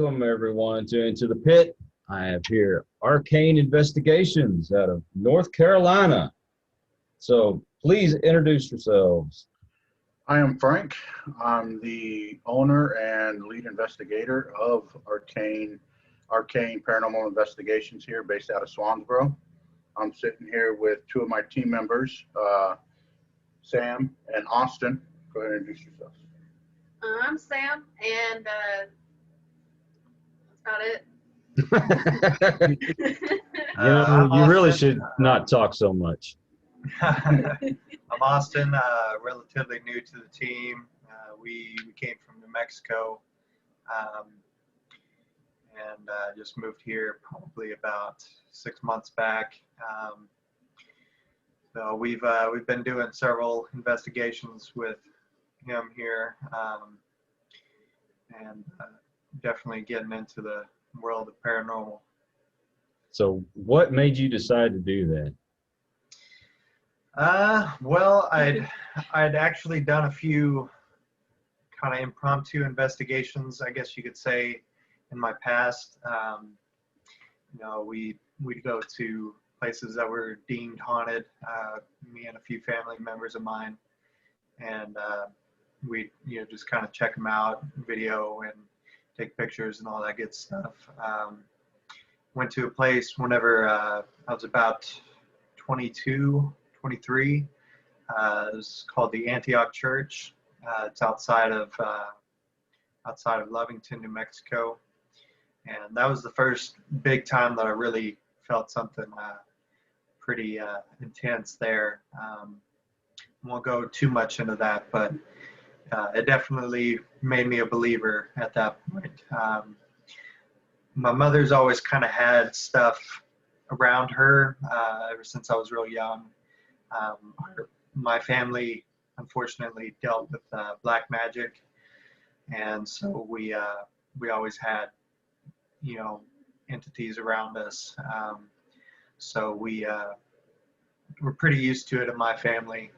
Welcome everyone to Into the Pit. I have here Arcane Investigations out of North Carolina. So please introduce yourselves. I am Frank. I'm the owner and lead investigator of Arcane Paranormal Investigations here based out of Swansboro. I'm sitting here with two of my team members, Sam and Austin. Go ahead and introduce yourselves. I'm Sam, and that's about it. You really should not talk so much. I'm Austin, relatively new to the team. We came from New Mexico and just moved here probably about 6 months back. So we've been doing several investigations with him here and definitely getting into the world of paranormal. So what made you decide to do that? Well, I'd actually done a few kind of impromptu investigations, I guess you could say, in my past. We'd go to places that were deemed haunted, me and a few family members of mine, and we'd just kind of check them out, video and take pictures and all that good stuff. Went to a place whenever I was about 22, 23. It was called the Antioch Church. It's outside of Lovington, New Mexico, and that was the first big time that I really felt something pretty intense there. I won't go too much into that, but it definitely made me a believer at that point. My mother's always kind of had stuff around her ever since I was real young. My family, unfortunately, dealt with black magic, and so we always had, entities around us. So we're pretty used to it in my family.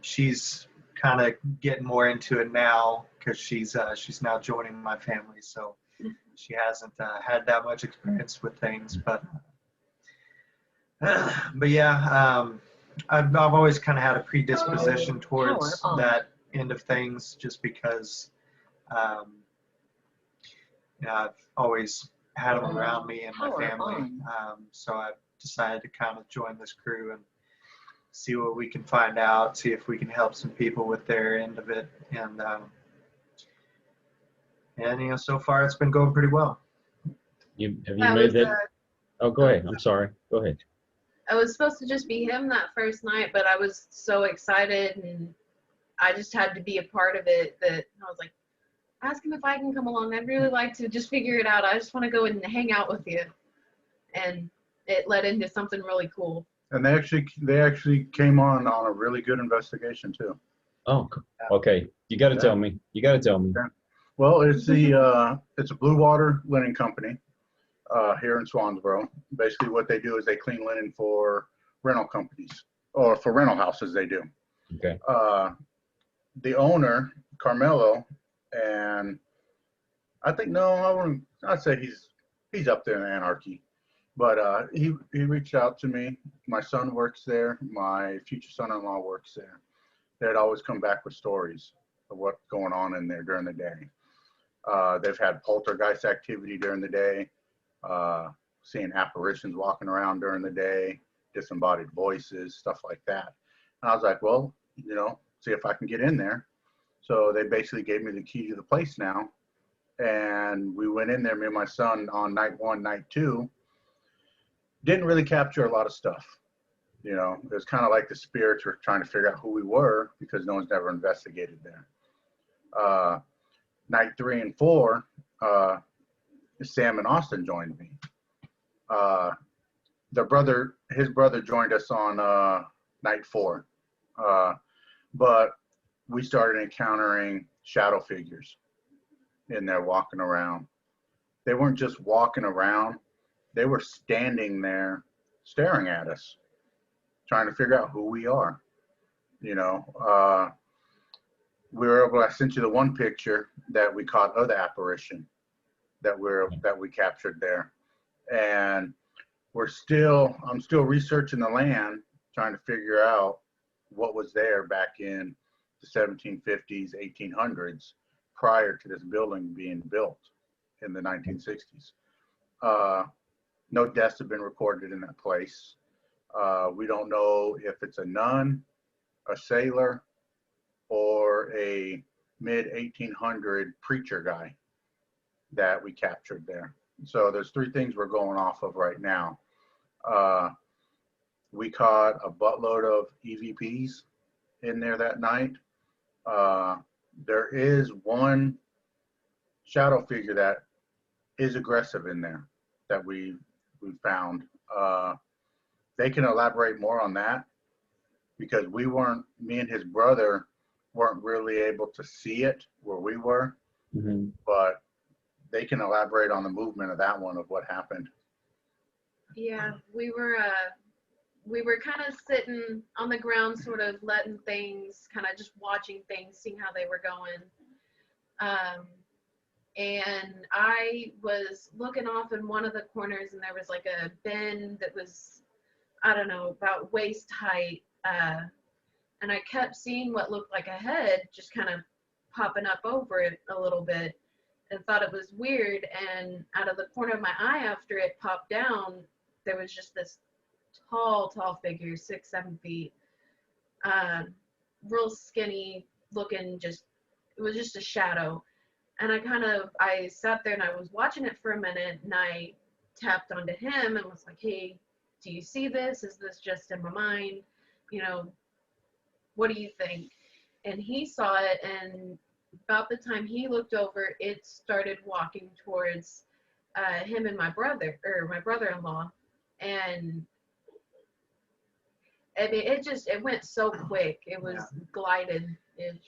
She's kind of getting more into it now because she's now joining my family, so she hasn't had that much experience with things, but yeah, I've always kind of had a predisposition towards that end of things, just because I've always had them around me and my family. So I've decided to kind of join this crew and see what we can find out, see if we can help some people with their end of it, and so far it's been going pretty well. Have you made that? Oh, go ahead. I'm sorry. Go ahead. I was supposed to just be him that first night, but I was so excited and I just had to be a part of it that I was like, ask him if I can come along. I'd really like to just figure it out. I just want to go and hang out with you. And it led into something really cool. And they actually came on a really good investigation too. Oh, okay. You got to tell me. You got to tell me. Yeah. Well, it's a Blue Water Linen Company here in Swansboro. Basically, what they do is they clean linen for rental companies, or for rental houses. They do. Okay. The owner, Carmelo, and I think I'd say he's up there in anarchy, but he reached out to me. My son works there. My future son-in-law works there. They'd always come back with stories of what's going on in there during the day. They've had poltergeist activity during the day, seeing apparitions walking around during the day, disembodied voices, stuff like that. And I was like, well, see if I can get in there. So they basically gave me the key to the place now. And we went in there, me and my son, on night 1, night 2. Didn't really capture a lot of stuff. It was kind of like the spirits were trying to figure out who we were because no one's ever investigated there. Night 3 and 4, Sam and Austin joined me. His brother joined us on night 4. But we started encountering shadow figures in there walking around. They weren't just walking around. They were standing there staring at us, trying to figure out who we are. We were able, I sent you the one picture that we caught of the apparition. that we captured there. And I'm still researching the land, trying to figure out what was there back in the 1750s, 1800s, prior to this building being built in the 1960s. No deaths have been recorded in that place. We don't know if it's a nun, a sailor, or a mid-1800 preacher guy that we captured there. So there's three things we're going off of right now. We caught a buttload of EVPs in there that night. There is one shadow figure that is aggressive in there that we found. They can elaborate more on that, because me and his brother weren't really able to see it where we were, but they can elaborate on the movement of that one, of what happened. Yeah, we were kind of sitting on the ground, sort of letting things, kind of just watching things, seeing how they were going. And I was looking off in one of the corners, and there was like a bin that was, I don't know, about waist height. And I kept seeing what looked like a head just kind of popping up over it a little bit, and thought it was weird. And out of the corner of my eye, after it popped down, there was just this tall figure, 6-7 feet, real skinny looking, it was just a shadow. And I sat there and I was watching it for a minute, and I tapped onto him and was like, hey, do you see this? Is this just in my mind? You know, what do you think? And he saw it, and about the time he looked over, it started walking towards him and my brother-in-law. And I mean, it went so quick. It was glided.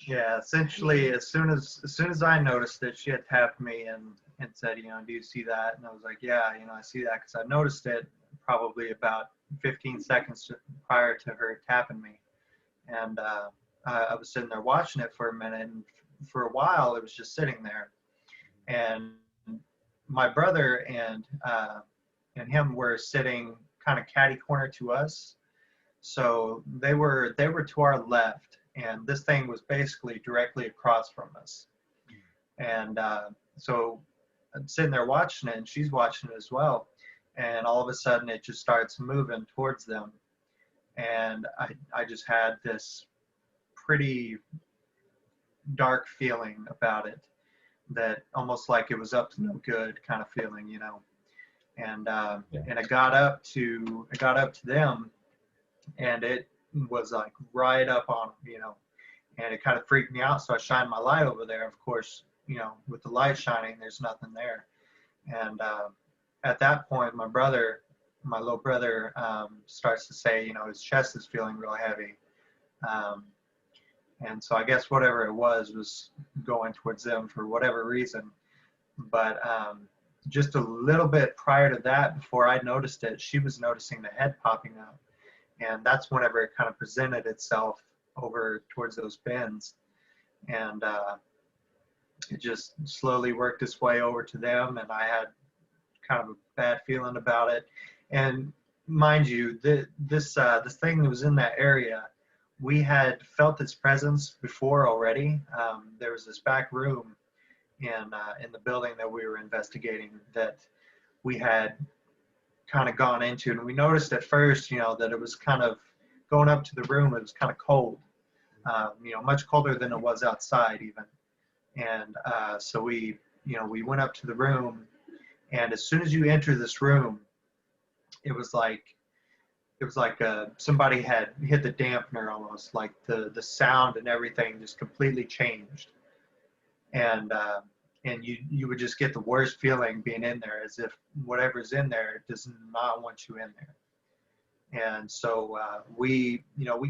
Yeah, essentially, as soon as I noticed it, she had tapped me and said, do you see that? And I was like, yeah, I see that, because I noticed it probably about 15 seconds prior to her tapping me. And I was sitting there watching it for a minute, and for a while it was just sitting there. And my brother and him were sitting kind of catty corner to us, so they were to our left, and this thing was basically directly across from us. And so I'm sitting there watching it, and she's watching it as well. And all of a sudden, it just starts moving towards them. And I just had this pretty dark feeling about it, that almost like it was up to no good kind of feeling, And and I got up to them, and it was like right up on them, and it kind of freaked me out. So I shined my light over there. Of course, with the light shining, there's nothing there. And at that point, my little brother, starts to say, his chest is feeling real heavy. And so I guess whatever it was going towards them for whatever reason. But just a little bit prior to that, before I noticed it, she was noticing the head popping up. And that's whenever it kind of presented itself over towards those bins. And it just slowly worked its way over to them, and I had kind of a bad feeling about it. And mind you, this thing that was in that area, we had felt its presence before already. There was this back room in the building that we were investigating that we had kind of gone into, and we noticed at first, that it was kind of going up to the room. It was kind of cold, much colder than it was outside even. And so we went up to the room, and as soon as you enter this room, it was like somebody had hit the dampener almost, like the sound and everything just completely changed. And you would just get the worst feeling being in there, as if whatever's in there does not want you in there. And so we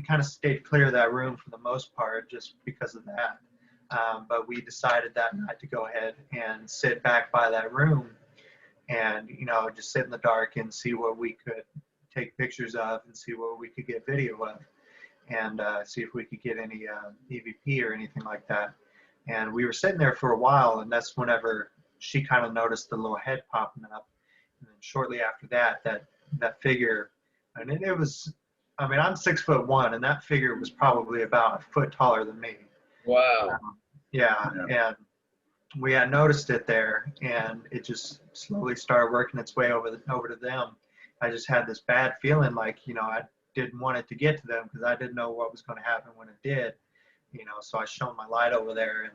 kind of stayed clear of that room for the most part, just because of that. But we decided that night to go ahead and sit back by that room and, just sit in the dark and see what we could take pictures of, and see what we could get video of, and see if we could get any EVP or anything like that. And we were sitting there for a while, and that's whenever she kind of noticed the little head popping up. And then shortly after that, that figure, and it was, I mean, I'm 6'1", and that figure was probably about a foot taller than me. Wow. Yeah, and we had noticed it there, and it just slowly started working its way over to them. I just had this bad feeling, like, you know, I didn't want it to get to them because I didn't know what was going to happen when it did, you know. So I shone my light over there, and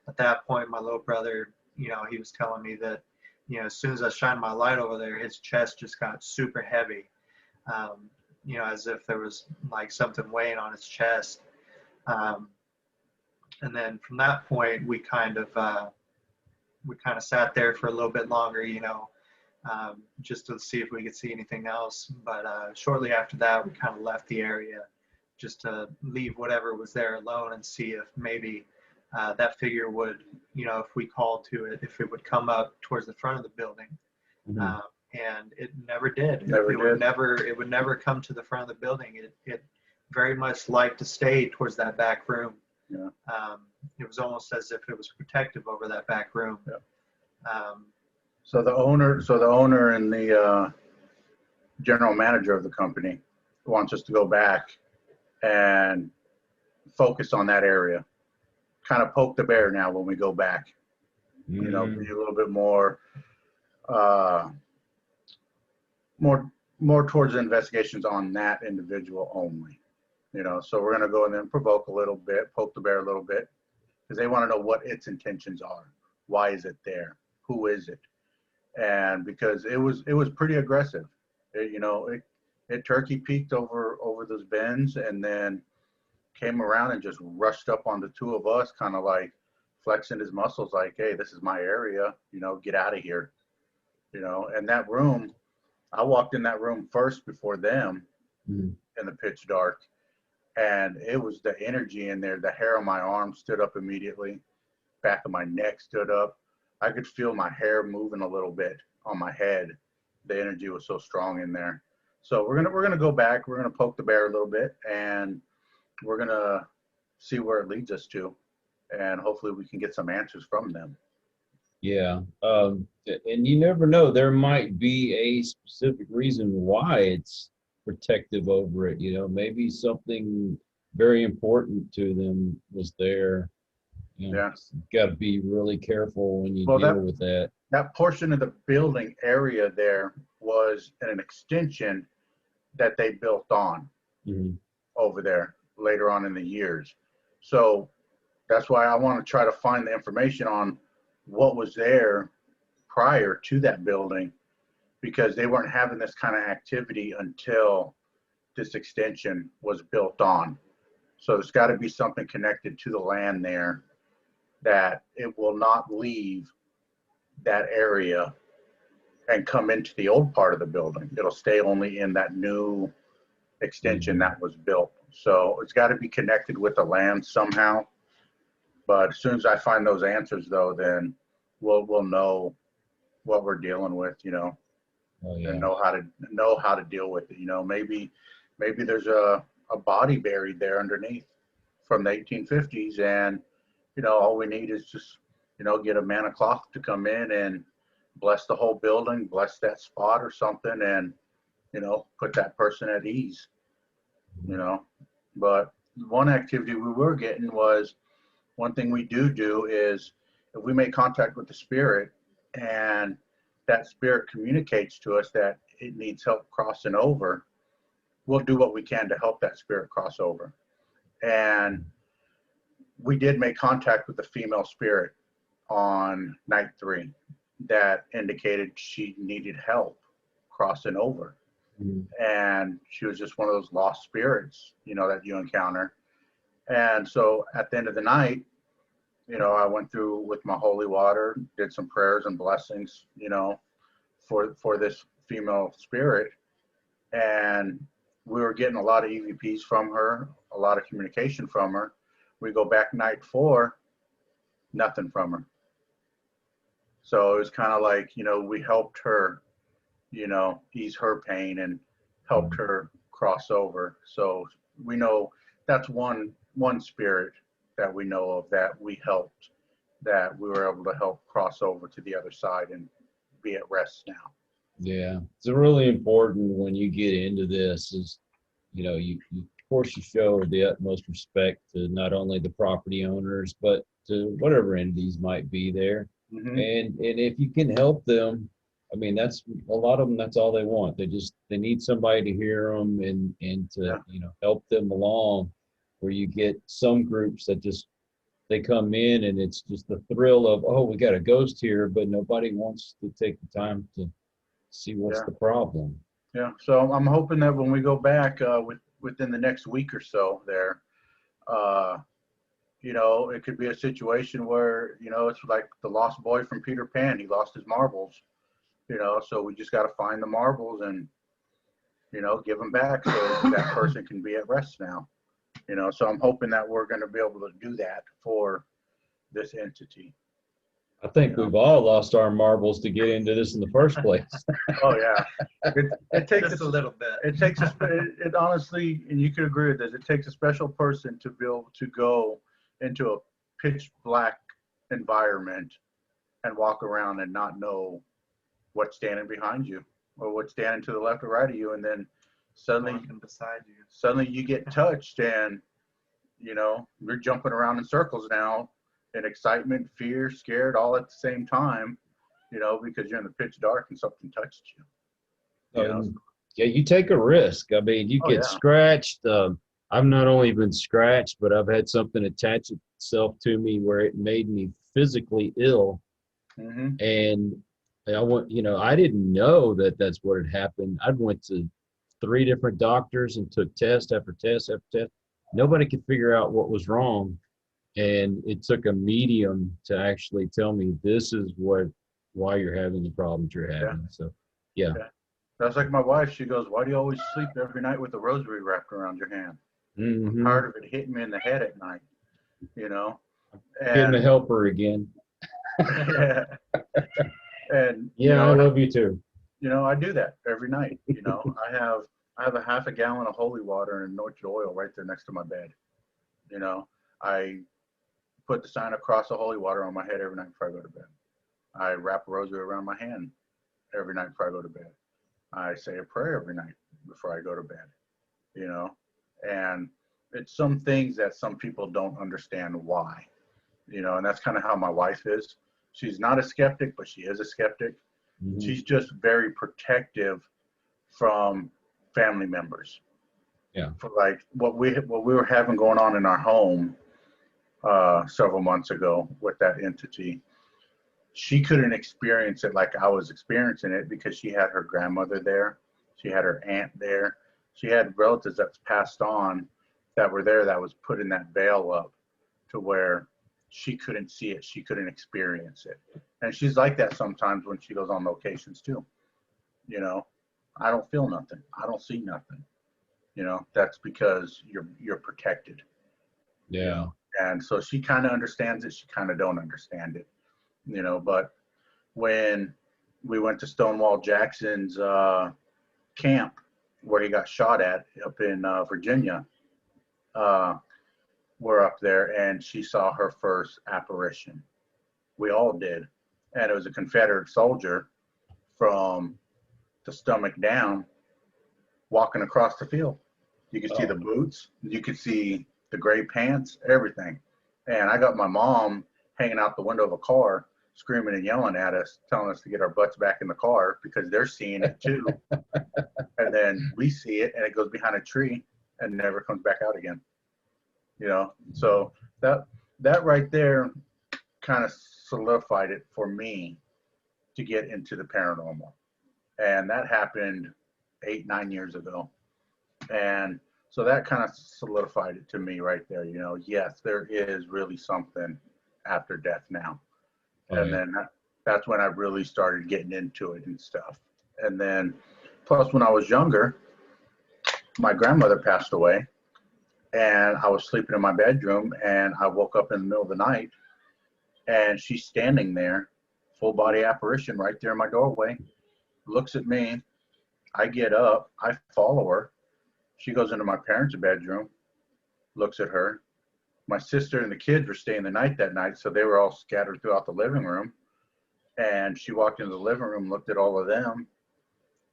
at that point, my little brother, you know, he was telling me that, you know, as soon as I shined my light over there, his chest just got super heavy, you know, as if there was like something weighing on his chest. And then from that point, we kind of sat there for a little bit longer, you know, just to see if we could see anything else. But shortly after that, we kind of left the area just to leave whatever was there alone and see if maybe that figure would, you know, if we called to it, if it would come up towards the front of the building. Mhm. And it never did. It would never come to the front of the building. It very much liked to stay towards that back room. Yeah. It was almost as if it was protective over that back room. Yeah. So the owner and the general manager of the company wants us to go back and focus on that area. Kind of poke the bear now when we go back. You know, be a little bit more towards investigations on that individual only. You know, so we're going to go in there and provoke a little bit, poke the bear a little bit, because they want to know what its intentions are. Why is it there? Who is it? And because it was pretty aggressive. It turkey peeked over those bends and then came around and just rushed up on the two of us, kind of like flexing his muscles, like, hey, this is my area, you know, get out of here. You know, and that room, I walked in that room first before them in the pitch dark, and it was the energy in there. The hair on my arm stood up immediately, back of my neck stood up. I could feel my hair moving a little bit on my head. The energy was so strong in there. So we're gonna go back. We're gonna poke the bear a little bit, and we're gonna see where it leads us to, and hopefully we can get some answers from them. Yeah. And you never know, there might be a specific reason why it's protective over it. You know, maybe something very important to them was there. You know, got to be really careful when you deal with that. That portion of the building area there was an extension that they built on over there later on in the years. So that's why I want to try to find the information on what was there prior to that building, because they weren't having this kind of activity until this extension was built on. So there's got to be something connected to the land there that it will not leave that area and come into the old part of the building. It'll stay only in that new extension that was built. So it's got to be connected with the land somehow. But as soon as I find those answers, though, then we'll know what we're dealing with, you know, and know how to deal with it. You know, maybe there's a body buried there underneath from the 1850s, and you know, all we need is just, you know, get a man of cloth to come in and bless the whole building, bless that spot or something, and you know, put that person at ease. You know, but one activity we were getting was, one thing we do is if we make contact with the spirit and that spirit communicates to us that it needs help crossing over, we'll do what we can to help that spirit cross over. And we did make contact with the female spirit on night 3 that indicated she needed help crossing over. And she was just one of those lost spirits, you know, that you encounter. And so at the end of the night, you know, I went through with my holy water, did some prayers and blessings, you know, for this female spirit. And we were getting a lot of EVPs from her, a lot of communication from her. We go back night 4, nothing from her. So it was kind of like, you know, we helped her, you know, ease her pain and helped her cross over. So we know that's one spirit that we know of that we helped that we were able to help cross over to the other side and be at rest now. Yeah, it's really important when you get into this is, you of course you show the utmost respect to not only the property owners, but to whatever entities might be there. Hmm. And if you can help them, I mean, that's a lot of them, that's all they want. They need somebody to hear them and to, help them along, where you get some groups that just, they come in and it's just the thrill of, oh, we got a ghost here, but nobody wants to take the time to see what's Yeah. the problem. Yeah. So I'm hoping that when we go back within the next week or so there, it could be a situation where, it's like the lost boy from Peter Pan. He lost his marbles, so we just got to find the marbles and, give them back so that person can be at rest now. So I'm hoping that we're going to be able to do that for this entity. I think we've all lost our marbles to get into this in the first place. Oh yeah, it takes Just a little bit. It takes it honestly, and you could agree with this. It takes a special person to be able to go into a pitch black environment and walk around and not know what's standing behind you or what's standing to the left or right of you, and then suddenly Walking beside you. suddenly you get touched and you're jumping around in circles now in excitement, fear, scared, all at the same time, because you're in the pitch dark and something touched you. Yeah, you take a risk. I mean, you Oh, get yeah. scratched. I've not only been scratched, but I've had something attach itself to me where it made me physically ill. Hmm. And I didn't know that that's what had happened. I went to 3 different doctors and took test after test after test. Nobody could figure out what was wrong. And it took a medium to actually tell me this is why you're having the problems you're having. Yeah. So, yeah. That's like my wife. She goes, "Why do you always sleep every night with a rosary wrapped around your hand?" I'm Mhm. tired of it hitting me in the head at night, Getting and a helper again. yeah. And Yeah, I love you too. I do that every night. I have a half a gallon of holy water and anointed oil right there next to my bed. I put the sign of cross of holy water on my head every night before I go to bed. I wrap a rosary around my hand every night before I go to bed. I say a prayer every night before I go to bed. And it's some things that some people don't understand why. And that's kind of how my wife is. She's not a skeptic, but she is a skeptic. Mhm. She's just very protective from family members. Yeah. For like what we were having going on in our home several months ago with that entity, she couldn't experience it like I was experiencing it because she had her grandmother there, she had her aunt there, she had relatives that's passed on that were there that was putting that veil up to where she couldn't see it, she couldn't experience it. And she's like that sometimes when she goes on locations too. I don't feel nothing, I don't see nothing. That's because you're protected. Yeah. And so she kind of understands it, she kind of don't understand it. But when we went to Stonewall Jackson's camp where he got shot at up in Virginia, we're up there and she saw her first apparition. We all did. And it was a Confederate soldier from the stomach down walking across the field. You could see the boots, you could see the gray pants, everything. And I got my mom hanging out the window of a car, screaming and yelling at us, telling us to get our butts back in the car because they're seeing it too. And then we see it and it goes behind a tree and never comes back out again. So that right there kind of solidified it for me to get into the paranormal. And that happened 8-9 years ago. And so that kind of solidified it to me right there. Yes, there is really something after death now. And then that's when I really started getting into it and stuff. And then plus when I was younger, my grandmother passed away and I was sleeping in my bedroom and I woke up in the middle of the night and she's standing there, full body apparition right there in my doorway, looks at me. I get up, I follow her. She goes into my parents' bedroom, looks at her, my sister and the kids were staying the night that night, so they were all scattered throughout the living room. And she walked into the living room, looked at all of them,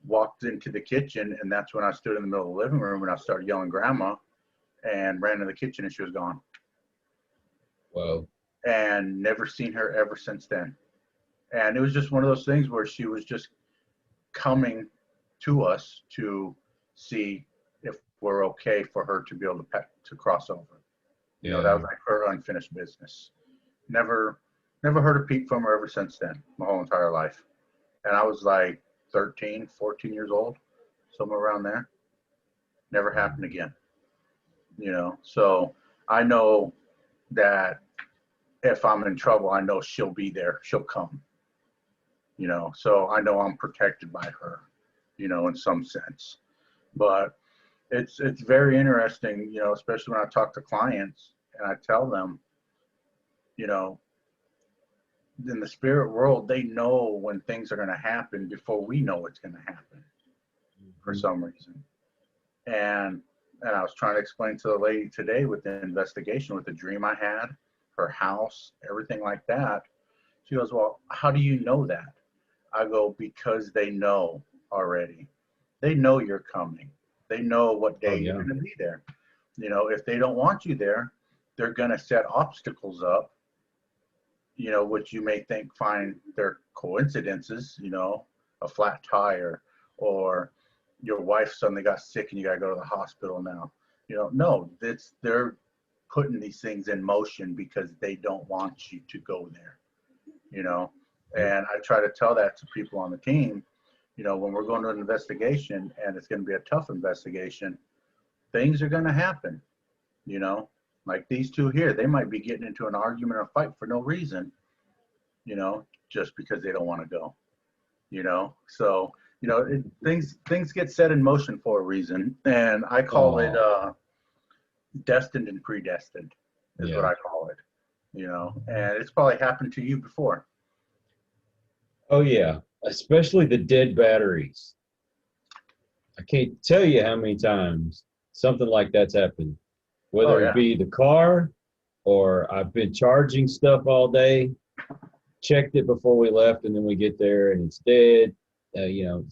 walked into the kitchen, and that's when I stood in the middle of the living room and I started yelling grandma, and ran to the kitchen, and she was gone. Wow. And never seen her ever since then. And it was just one of those things where she was just coming to us to see if we're okay for her to be able to cross over. You know, that was like her unfinished business. Never heard a peep from her ever since then, my whole entire life. And I was like 13, 14 years old, somewhere around there. Never happened again. You know, so I know that if I'm in trouble, I know she'll be there. She'll come. You know, so I know I'm protected by her, you know, in some sense. But it's very interesting, you know, especially when I talk to clients and I tell them, you know, in the spirit world, they know when things are going to happen before we know it's going to happen for some reason. And I was trying to explain to the lady today with the investigation, with the dream I had, her house, everything like that. She goes, well, how do you know that? I go, because they know already. They know you're coming. They know what day you're going to be there. You know, if they don't want you there, they're going to set obstacles up, you know, which you may think they're coincidences, you know, a flat tire, or your wife suddenly got sick and you got to go to the hospital now. You know, no, they're putting these things in motion because they don't want you to go there, you know. And I try to tell that to people on the team, you know, when we're going to an investigation and it's going to be a tough investigation, things are going to happen, you know, like these two here, they might be getting into an argument or fight for no reason, you know, just because they don't want to go, you know. So, you know, things get set in motion for a reason. And I call it destined and predestined is what I call it, you know, and it's probably happened to you before. Oh yeah, especially the dead batteries. I can't tell you how many times something like that's happened, whether it be the car or I've been charging stuff all day, checked it before we left, and then we get there and it's dead. You know,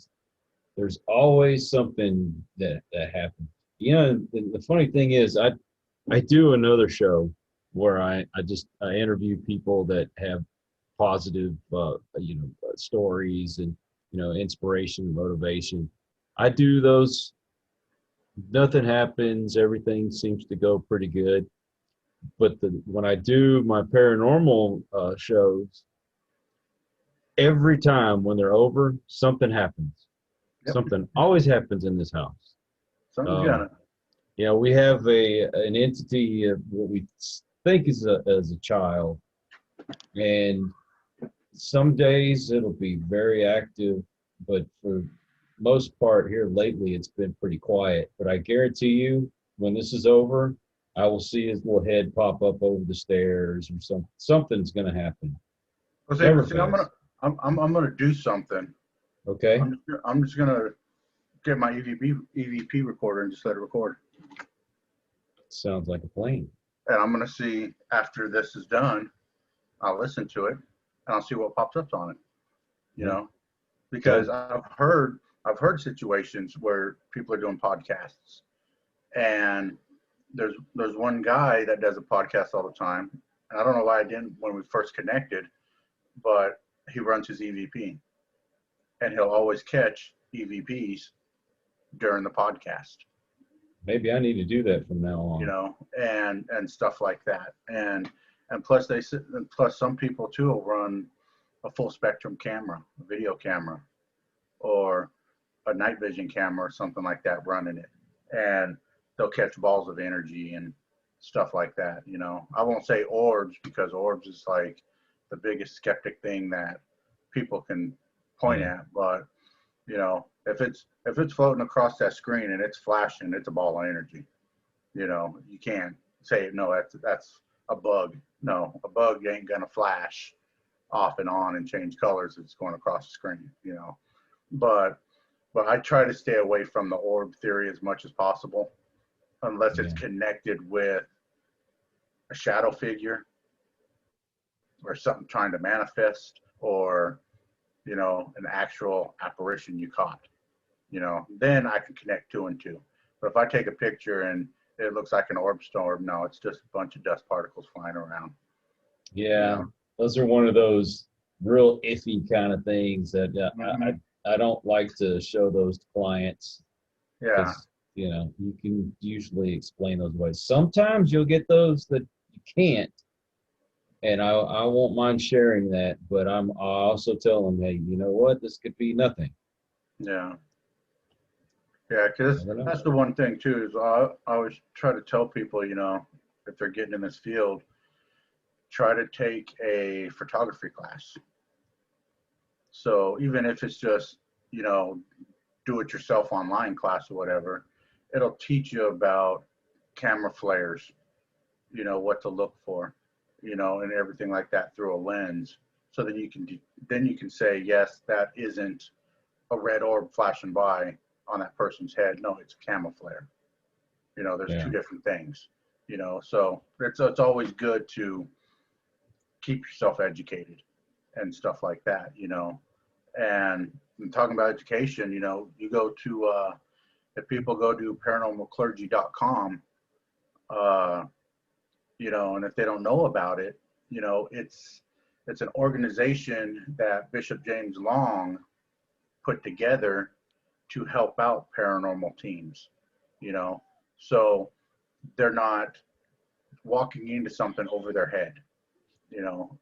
there's always something that happens. You know, the funny thing is I do another show where I interview people that have positive, you know, stories and, you know, inspiration, motivation. I do those. Nothing happens. Everything seems to go pretty good. But when I do my paranormal shows, every time when they're over, something happens. Yep. Something always happens in this house. Something's gonna. You know, we have an entity of what we think is as a child, and some days it'll be very active, but for most part here lately it's been pretty quiet. But I guarantee you, when this is over, I will see his little head pop up over the stairs or something's going to happen. See, I'm gonna do something. Okay. I'm just gonna get my EVP recorder and just let it record. Sounds like a plan. And I'm gonna see after this is done. I'll listen to it and I'll see what pops up on it. You know, because I've heard situations where people are doing podcasts, and there's one guy that does a podcast all the time, and I don't know why I didn't when we first connected, but he runs his EVP, and he'll always catch EVPs during the podcast. Maybe I need to do that from now on. You know, and stuff like that, and plus some people too will run a full spectrum camera, a video camera, or a night vision camera or something like that running it, and they'll catch balls of energy and stuff like that. You know, I won't say orbs because orbs is like the biggest skeptic thing that people can point at, but you know, if it's floating across that screen and it's flashing, it's a ball of energy. You know, you can't say no, that's a bug. No, a bug ain't gonna flash off and on and change colors. It's going across the screen, you know. But I try to stay away from the orb theory as much as possible, unless it's connected with a shadow figure or something trying to manifest, or, you know, an actual apparition you caught, you know, then I can connect two and two. But if I take a picture and it looks like an orb storm, no, it's just a bunch of dust particles flying around. Yeah, those are one of those real iffy kind of things that I don't like to show those to clients. Yeah. 'Cause, you know, you can usually explain those ways. Sometimes you'll get those that you can't, and I won't mind sharing that. But I also tell them, hey, you know what? This could be nothing. Yeah. Yeah, because Never know. that's the one thing too, is I always try to tell people, you know, if they're getting in this field, try to take a photography class. So even if it's just, you know, do it yourself online class or whatever, it'll teach you about camera flares, you know, what to look for, you know, and everything like that through a lens. So then you can say, yes, that isn't a red orb flashing by on that person's head. No, it's a camera flare. You know, there's two different things, you know, so it's always good to keep yourself educated and stuff like that, you know. And talking about education, you know, you go to, if people go to paranormalclergy.com, you know, and if they don't know about it, you know, it's an organization that Bishop James Long put together to help out paranormal teams, you know. So they're not walking into something over their head, you know,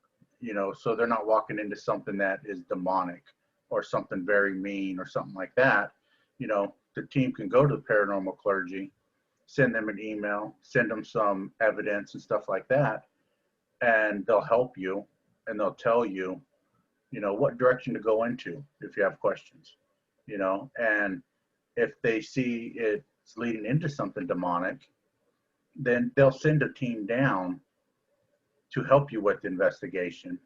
so they're not walking into something that is demonic or something very mean or something like that. You know, the team can go to the paranormal clergy, send them an email, send them some evidence and stuff like that, and they'll help you and they'll tell you, you know, what direction to go into if you have questions, you know. And if they see it's leading into something demonic, then they'll send a team down to help you with the investigation,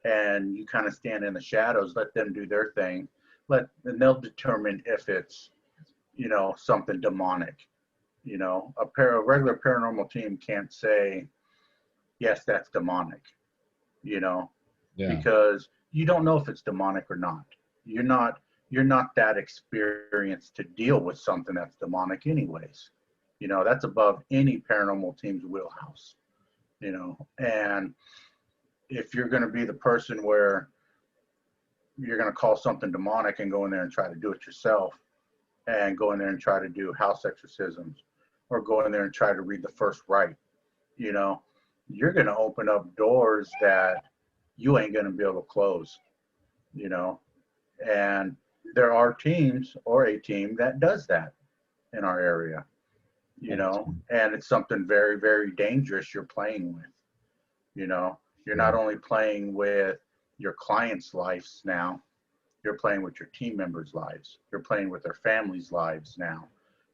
and you kind of stand in the shadows, let them do their thing, and they'll determine if it's, you know, something demonic. You know, a regular paranormal team can't say, yes, that's demonic, you know, because you don't know if it's demonic or not. You're not that experienced to deal with something that's demonic anyways. You know, that's above any paranormal team's wheelhouse, you know. And if you're going to be the person where you're going to call something demonic and go in there and try to do it yourself, and go in there and try to do house exorcisms, or go in there and try to read the first rite, you know, you're going to open up doors that you ain't going to be able to close, you know. And there are teams, or a team that does that in our area, you know, and it's something very, very dangerous you're playing with, you know. You're not only playing with your clients' lives now, you're playing with your team members' lives. You're playing with their families' lives now,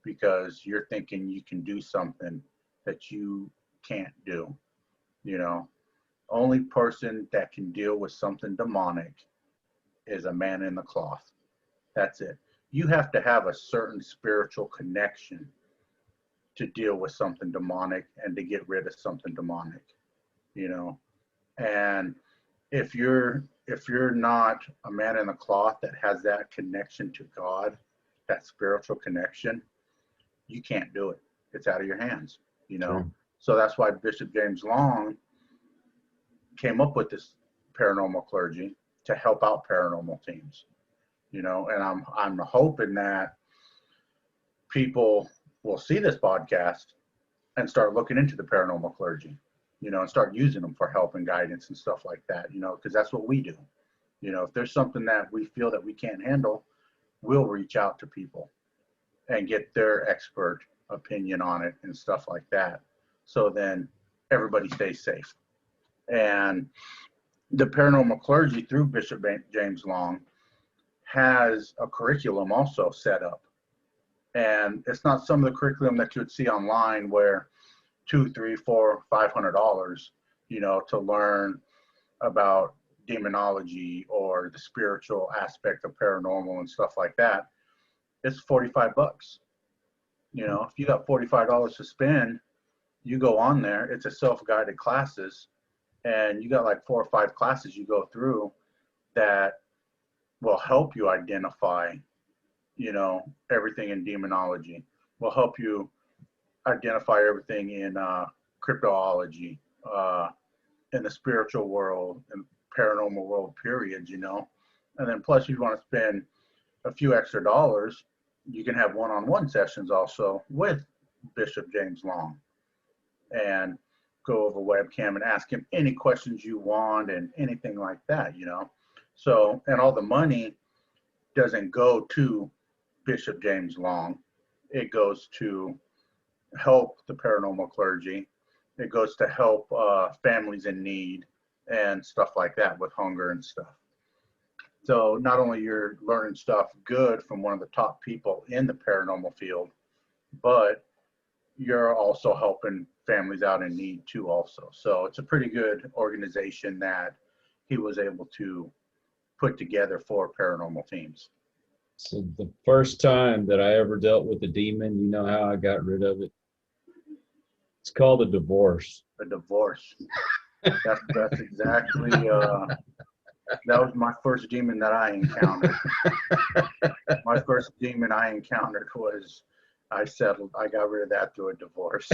because you're thinking you can do something that you can't do, you know. Only person that can deal with something demonic is a man in the cloth. That's it. You have to have a certain spiritual connection to deal with something demonic and to get rid of something demonic, you know. And if you're not a man in the cloth that has that connection to God, that spiritual connection, you can't do it. It's out of your hands, you know. Sure. So that's why Bishop James Long came up with this paranormal clergy to help out paranormal teams, you know. And I'm hoping that people will see this podcast and start looking into the paranormal clergy, you know, and start using them for help and guidance and stuff like that, you know, because that's what we do. You know, if there's something that we feel that we can't handle, we'll reach out to people and get their expert opinion on it and stuff like that. So then everybody stays safe. And the paranormal clergy, through Bishop James Long, has a curriculum also set up. And it's not some of the curriculum that you would see online where $200, $300, $400, $500, you know, to learn about demonology or the spiritual aspect of paranormal and stuff like that. It's $45. You know, if you got $45 to spend, you go on there, it's a self-guided classes, and you got like 4 or 5 classes you go through that will help you identify, you know, everything in demonology, will help you identify everything in cryptozoology, in the spiritual world and paranormal world, period, you know. And then plus, if you want to spend a few extra dollars, you can have one-on-one sessions also with Bishop James Long, and go over webcam and ask him any questions you want and anything like that, you know. So, and all the money doesn't go to Bishop James Long. It goes to help the paranormal clergy. It goes to help families in need and stuff like that with hunger and stuff. So not only you're learning stuff good from one of the top people in the paranormal field, but you're also helping families out in need too also. So it's a pretty good organization that he was able to put together for paranormal teams. So the first time that I ever dealt with a demon, you know how I got rid of it? It's called a divorce. A divorce. That's exactly, that was my first demon that I encountered. My first demon I encountered was, I got rid of that through a divorce.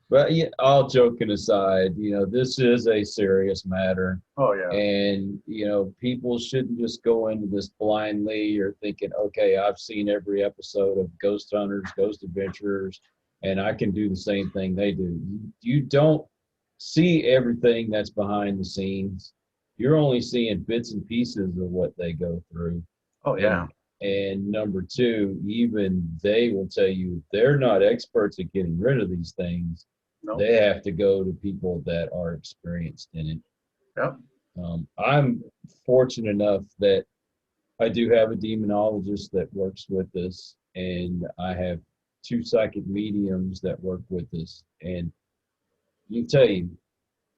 But yeah, all joking aside, you know, this is a serious matter. Oh yeah. And, you know, people shouldn't just go into this blindly or thinking, okay, I've seen every episode of Ghost Hunters, Ghost Adventurers, and I can do the same thing they do. You don't see everything that's behind the scenes. You're only seeing bits and pieces of what they go through. Oh yeah. And number two, even they will tell you they're not experts at getting rid of these things. Nope. They have to go to people that are experienced in it. Yep. I'm fortunate enough that I do have a demonologist that works with us, and I have 2 psychic mediums that work with us. And you can tell you,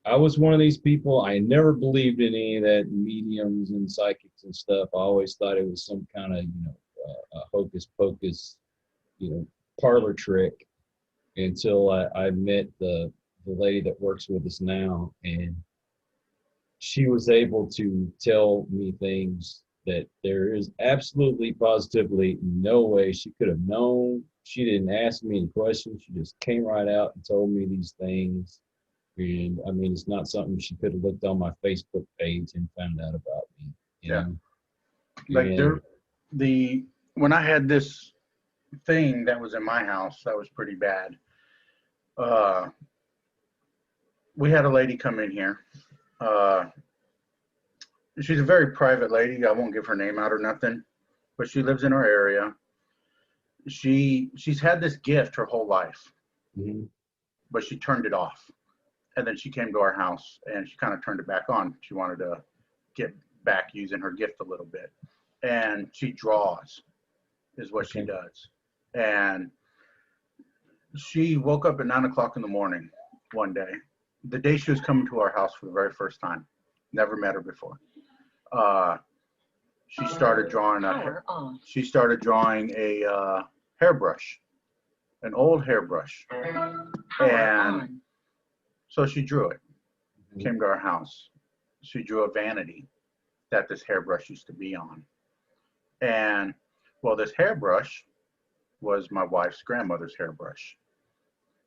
I was one of these people. I never believed in any of that mediums and psychics and stuff. I always thought it was some kind of, a hocus pocus, parlor trick, until I met the lady that works with us now, and she was able to tell me things that there is absolutely positively no way she could have known. She didn't ask me any questions. She just came right out and told me these things. And I mean, it's not something she could have looked on my Facebook page and found out about me. You know? Like when I had this thing that was in my house that was pretty bad, we had a lady come in here. She's a very private lady. I won't give her name out or nothing, but she lives in our area. She's had this gift her whole life, but she turned it off. And then she came to our house and she kind of turned it back on. She wanted to get back using her gift a little bit. And she draws is what she does. And she woke up at 9 o'clock in the morning one day, the day she was coming to our house for the very first time. Never met her before. She started drawing a hairbrush, an old hairbrush. And so she drew it, came to our house. She drew a vanity that this hairbrush used to be on. And, well, this hairbrush was my wife's grandmother's hairbrush.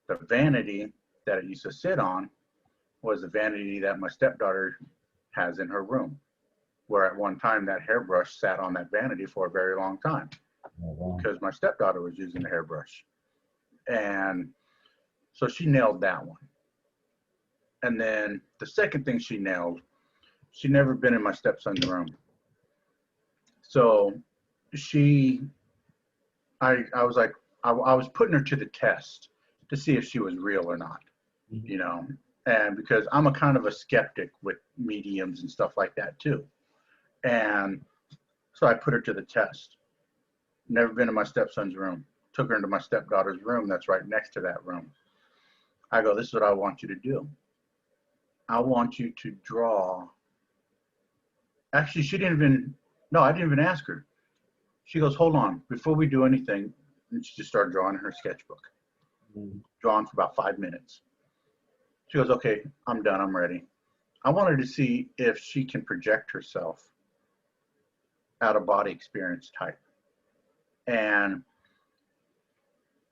The vanity that it used to sit on was the vanity that my stepdaughter has in her room, where at one time that hairbrush sat on that vanity for a very long time because my stepdaughter was using the hairbrush. And so she nailed that one. And then the second thing she nailed, she'd never been in my stepson's room. So I was like, I was putting her to the test to see if she was real or not, and because I'm a kind of a skeptic with mediums and stuff like that too. And so I put her to the test. Never been in my stepson's room. Took her into my stepdaughter's room that's right next to that room. I go, this is what I want you to do. I want you to draw. Actually, I didn't even ask her. She goes, hold on, before we do anything, and she just started drawing in her sketchbook. Mm. drawn for about 5 minutes. She goes, okay, I'm done, I'm ready. I wanted to see if she can project herself out of body experience type. And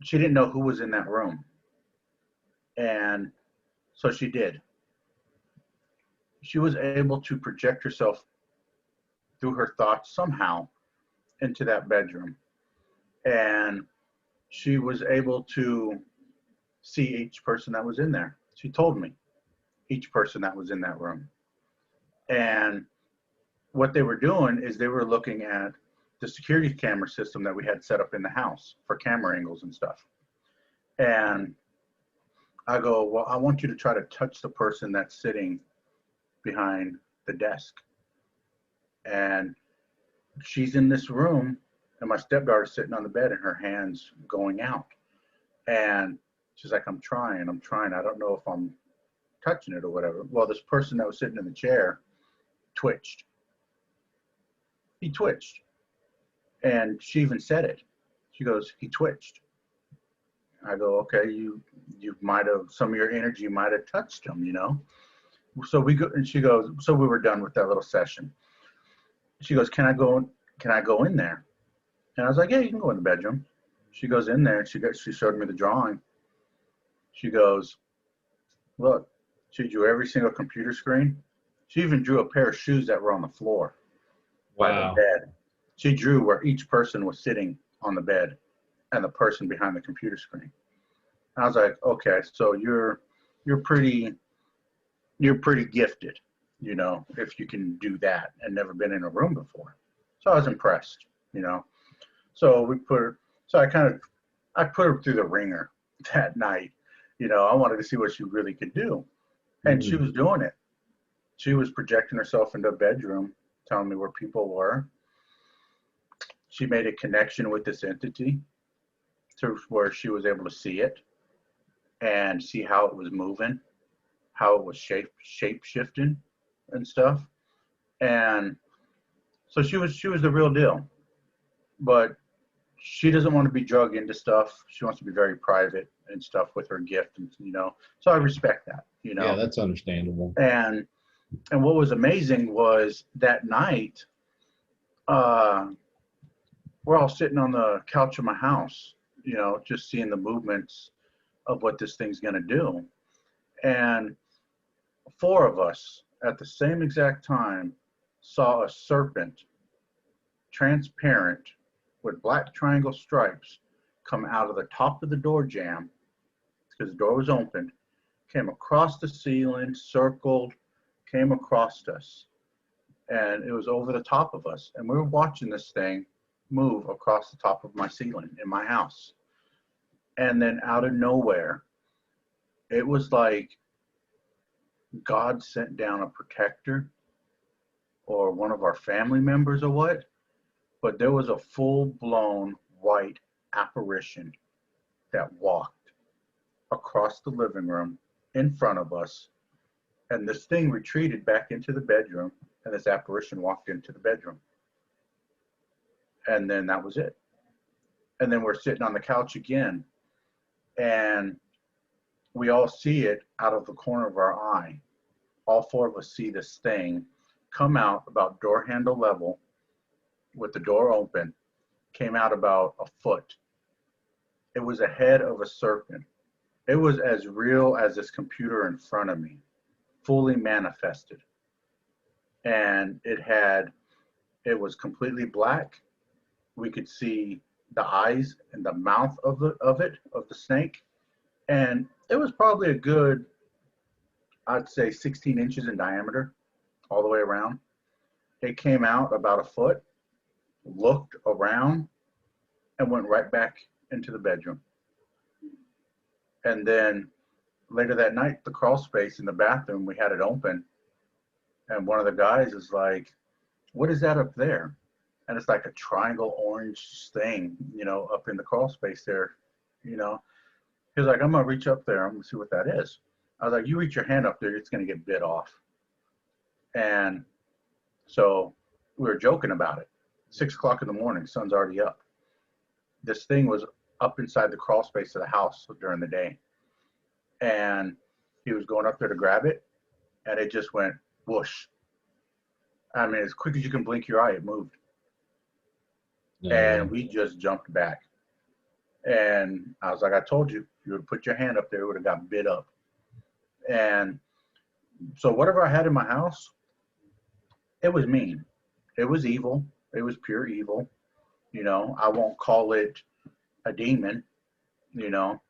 she didn't know who was in that room. And so she did. She was able to project herself through her thoughts somehow into that bedroom. And she was able to see each person that was in there. She told me each person that was in that room. And what they were doing is they were looking at the security camera system that we had set up in the house for camera angles and stuff. And I go, well, I want you to try to touch the person that's sitting behind the desk. And she's in this room, and my stepdaughter's sitting on the bed and her hands going out. And she's like, I'm trying. I don't know if I'm touching it or whatever. Well, this person that was sitting in the chair twitched. He twitched. And she even said it. She goes, he twitched. I go, okay, you might have, some of your energy might have touched him, you know? So we go, and she goes, so we were done with that little session. She goes, can I go in there? And I was like, yeah, you can go in the bedroom. She goes in there and she showed me the drawing. She goes, look, she drew every single computer screen. She even drew a pair of shoes that were on the floor by the bed. She drew where each person was sitting on the bed and the person behind the computer screen. And I was like, okay, so you're pretty gifted, you know, if you can do that and never been in a room before. So I was impressed, you know. So I put her through the ringer that night. You know, I wanted to see what she really could do. And she was doing it. She was projecting herself into a bedroom, telling me where people were. She made a connection with this entity to where she was able to see it and see how it was moving, how it was shape shifting and stuff. And so she was the real deal. But she doesn't want to be drug into stuff. She wants to be very private and stuff with her gift, and you know. So I respect that, you know. Yeah, that's understandable. And what was amazing was that night, we're all sitting on the couch of my house, you know, just seeing the movements of what this thing's gonna do. And 4 of us at the same exact time saw a serpent, transparent, with black triangle stripes, come out of the top of the door jamb, because the door was open, came across the ceiling, circled, came across us. And it was over the top of us. And we were watching this thing move across the top of my ceiling in my house. And then out of nowhere, it was like God sent down a protector or one of our family members or what. But there was a full-blown white apparition that walked across the living room in front of us. And this thing retreated back into the bedroom, and this apparition walked into the bedroom. And then that was it. And then we're sitting on the couch again, and we all see it out of the corner of our eye. All 4 of us see this thing come out about door handle level with the door open, came out about a foot. It was a head of a serpent. It was as real as this computer in front of me, fully manifested. And it was completely black. We could see the eyes and the mouth of the snake. And it was probably a good, I'd say 16 inches in diameter all the way around. It came out about a foot, looked around, and went right back into the bedroom. And then later that night, the crawl space in the bathroom, we had it open. And one of the guys is like, what is that up there? And it's like a triangle orange thing, you know, up in the crawl space there, you know. He was like, I'm going to reach up there. I'm going to see what that is. I was like, you reach your hand up there, it's going to get bit off. And so we were joking about it. 6 o'clock in the morning, sun's already up. This thing was up inside the crawl space of the house during the day. And he was going up there to grab it, and it just went whoosh. I mean, as quick as you can blink your eye, it moved. And we just jumped back. And I was like, I told you, if you would have put your hand up there, it would have got bit up. And so whatever I had in my house, it was mean. It was evil. It was pure evil. You know, I won't call it a demon, you know.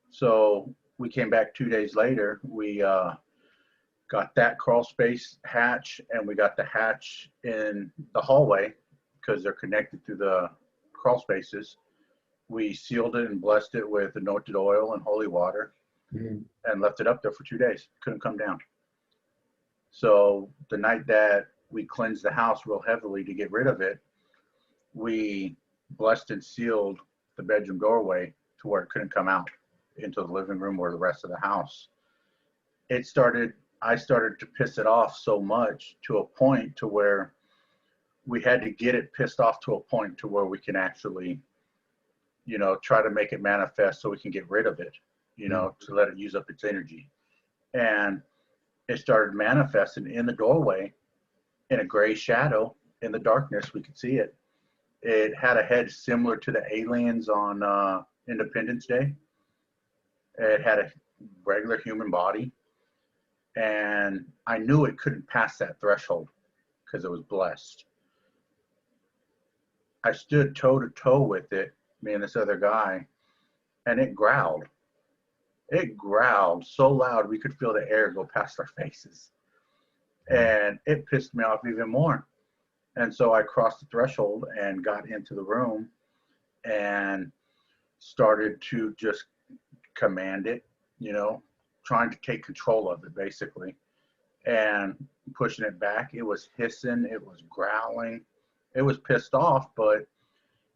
So we came back 2 days later. We got that crawl space hatch, and we got the hatch in the hallway because they're connected through the crawl spaces. We sealed it and blessed it with anointed oil and holy water, and left it up there for 2 days. Couldn't come down. So the night that we cleansed the house real heavily to get rid of it, we blessed and sealed the bedroom doorway to where it couldn't come out into the living room or the rest of the house. I started to piss it off so much to a point to where we had to get it pissed off to a point to where we can actually, you know, try to make it manifest so we can get rid of it, you know, to let it use up its energy. And it started manifesting in the doorway in a gray shadow in the darkness. We could see it. It had a head similar to the aliens on Independence Day. It had a regular human body. And I knew it couldn't pass that threshold because it was blessed. I stood toe to toe with it, me and this other guy, and it growled. It growled so loud we could feel the air go past our faces. And it pissed me off even more. And so I crossed the threshold and got into the room and started to just command it, you know, trying to take control of it basically, and pushing it back. It was hissing, it was growling, it was pissed off, but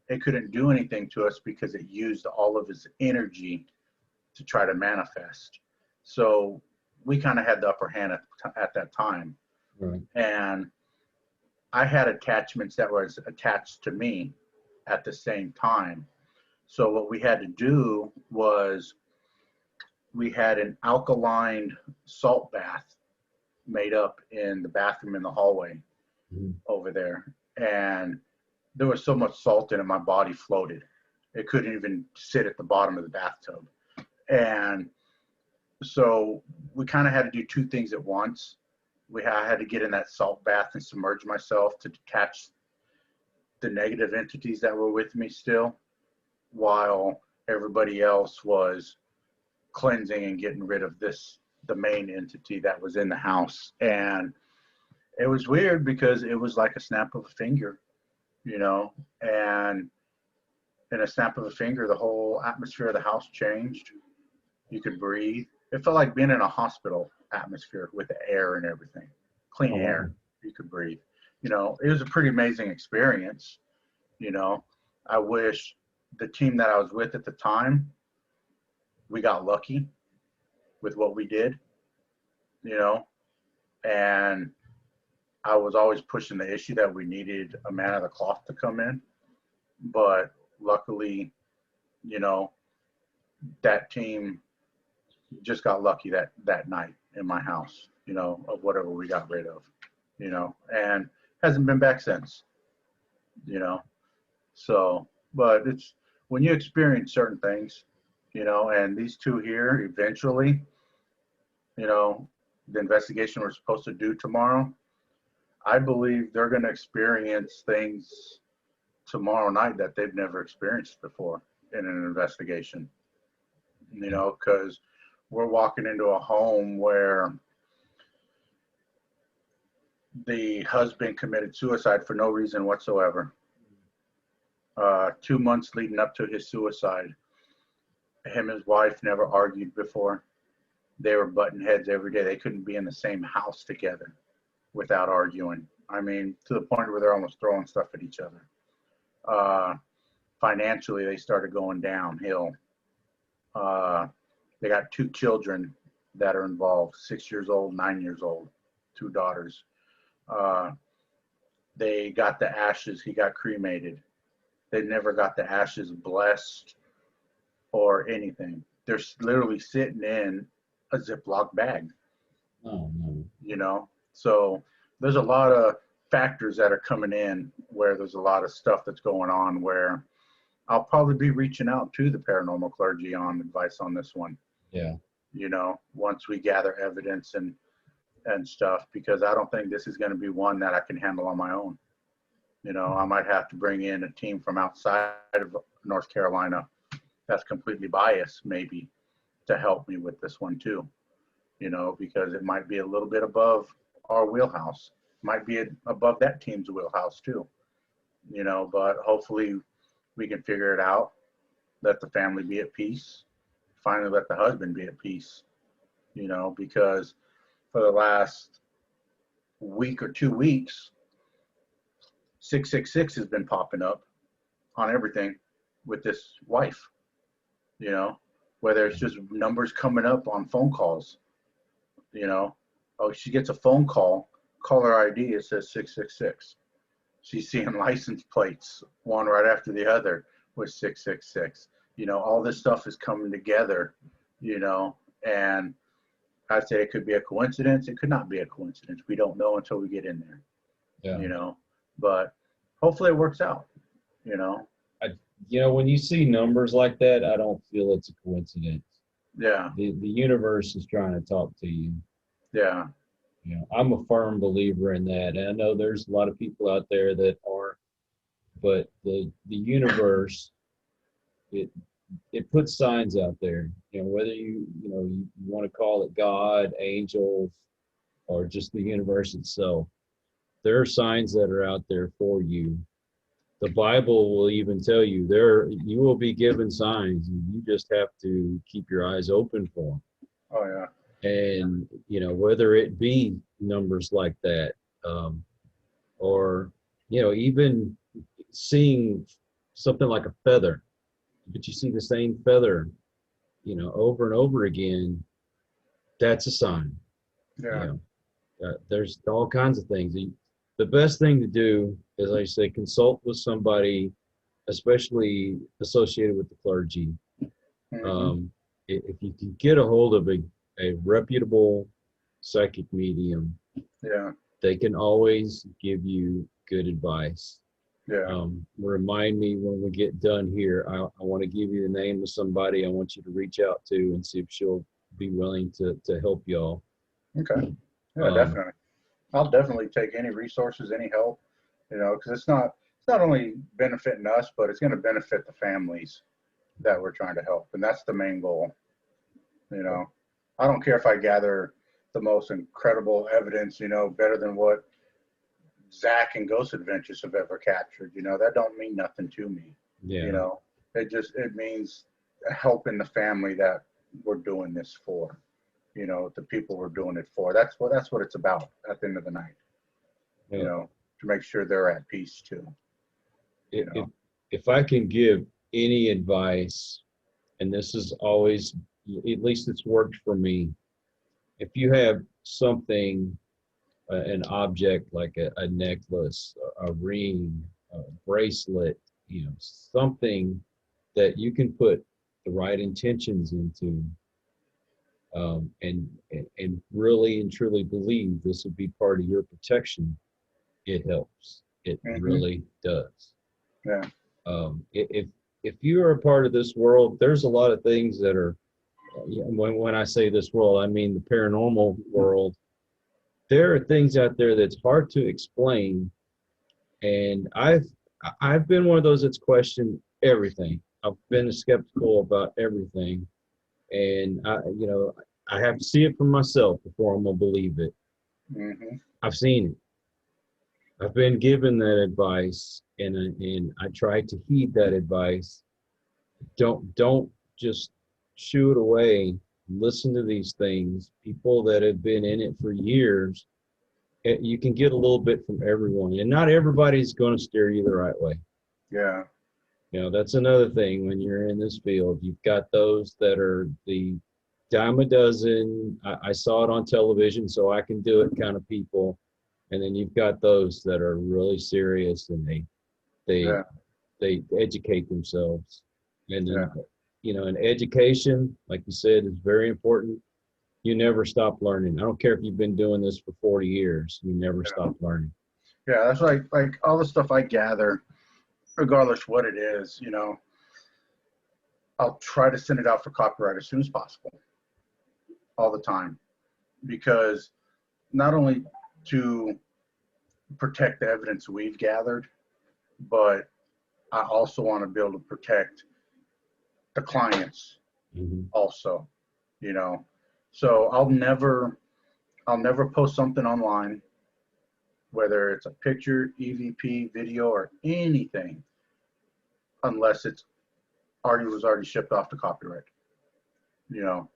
it couldn't do anything to us because it used all of its energy to try to manifest. So we kind of had the upper hand at that time. Right. And I had attachments that was attached to me at the same time. So what we had to do was we had an alkaline salt bath made up in the bathroom in the hallway over there. And there was so much salt in it, my body floated. It couldn't even sit at the bottom of the bathtub. And so we kind of had to do two things at once. I had to get in that salt bath and submerge myself to detach the negative entities that were with me still, while everybody else was cleansing and getting rid of the main entity that was in the house. And it was weird because it was like a snap of a finger, you know, and in a snap of a finger, the whole atmosphere of the house changed. You could breathe. It felt like being in a hospital atmosphere with the air and everything, clean air. You could breathe. You know, it was a pretty amazing experience. You know, I wish the team that I was with at the time, we got lucky with what we did, you know, and I was always pushing the issue that we needed a man of the cloth to come in. But luckily, you know, that team just got lucky that night in my house, you know, of whatever we got rid of, you know, and hasn't been back since, you know. So, but it's when you experience certain things, you know, and these two here eventually, you know, the investigation we're supposed to do tomorrow, I believe they're going to experience things tomorrow night that they've never experienced before in an investigation, you know, because we're walking into a home where the husband committed suicide for no reason whatsoever. 2 months leading up to his suicide, him and his wife never argued before. They were butting heads every day. They couldn't be in the same house together without arguing. I mean, to the point where they're almost throwing stuff at each other. Financially, they started going downhill. They got 2 children that are involved, 6 years old, 9 years old, 2 daughters. They got the ashes. He got cremated. They never got the ashes blessed or anything. They're literally sitting in a Ziploc bag, Oh no. you know? So there's a lot of factors that are coming in where there's a lot of stuff that's going on where I'll probably be reaching out to the paranormal clergy on advice on this one, Yeah. you know, once we gather evidence and stuff, because I don't think this is going to be one that I can handle on my own. You know, I might have to bring in a team from outside of North Carolina that's completely biased, maybe, to help me with this one too, you know, because it might be a little bit above our wheelhouse, might be above that team's wheelhouse too, you know, but hopefully we can figure it out, let the family be at peace, finally let the husband be at peace, you know, because for the last week or 2 weeks, 666 has been popping up on everything with this wife, you know, whether it's just numbers coming up on phone calls, you know, oh, she gets a phone call, caller ID, it says 666. She's seeing license plates, one right after the other with 666. You know, all this stuff is coming together, you know, and I'd say it could be a coincidence. It could not be a coincidence. We don't know until we get in there, Yeah. you know, but hopefully it works out, you know. You know, when you see numbers like that, I don't feel it's a coincidence. Yeah, The universe is trying to talk to you. yeah, You know, I'm a firm believer in that. And I know there's a lot of people out there that aren't, but the universe, it puts signs out there. You know, whether you want to call it God, angels, or just the universe itself, there are signs that are out there for you. The Bible will even tell you you will be given signs, and you just have to keep your eyes open for them. oh yeah, And you know, whether it be numbers like that, or you know, even seeing something like a feather, but you see the same feather, you know, over and over again, that's a sign. You yeah, know, there's all kinds of things. The best thing to do is, like I say, consult with somebody, especially associated with the clergy. mhm, If you can get a hold of a reputable psychic medium, yeah, they can always give you good advice. yeah, Remind me when we get done here. I want to give you the name of somebody I want you to reach out to and see if she'll be willing to help y'all. okay, yeah, Um, definitely. I'll definitely take any resources, any help, you know, because it's not only benefiting us, but it's going to benefit the families that we're trying to help, and that's the main goal. You know, I don't care if I gather the most incredible evidence, you know, better than what Zach and Ghost Adventures have ever captured. You know, that don't mean nothing to me. yeah. You know, it means helping the family that we're doing this for. You know, the people we're doing it for. That's what it's about at the end of the night. You Well, know, to make sure they're at peace too. You if know. if I can give any advice, and this is always, at least it's worked for me. If you have something, an object like a necklace, a ring, a bracelet, you know, something that you can put the right intentions into, and really and truly believe this would be part of your protection, it helps. It Hmm. really does. Yeah. If you are a part of this world, there's a lot of things that are, when I say this world, I mean the paranormal world. There are things out there that's hard to explain, and I've been one of those that's questioned everything. I've been skeptical about everything, and I have to see it for myself before I'm gonna believe it. Hmm. I've seen it. I've been given that advice, and I try to heed that advice. Don't just shoo it away. Listen to these things. People that have been in it for years, you can get a little bit from everyone, and not everybody's going to steer you the right way. Yeah. You know, that's another thing when you're in this field. You've got those that are the dime a dozen. I saw it on television, so I can do it kind of people. And then you've got those that are really serious, and they Yeah. they educate themselves. And then, Yeah. you know, and education, like you said, is very important. You never stop learning. I don't care if you've been doing this for 40 years, you never stop learning. Yeah, that's like all the stuff I gather, regardless what it is, you know, I'll try to send it out for copyright as soon as possible, all the time, because not only to protect the evidence we've gathered, but I also want to be able to protect the clients Mhm. also, you know. So I'll never post something online, whether it's a picture, EVP, video, or anything, unless it's already shipped off to copyright, you know,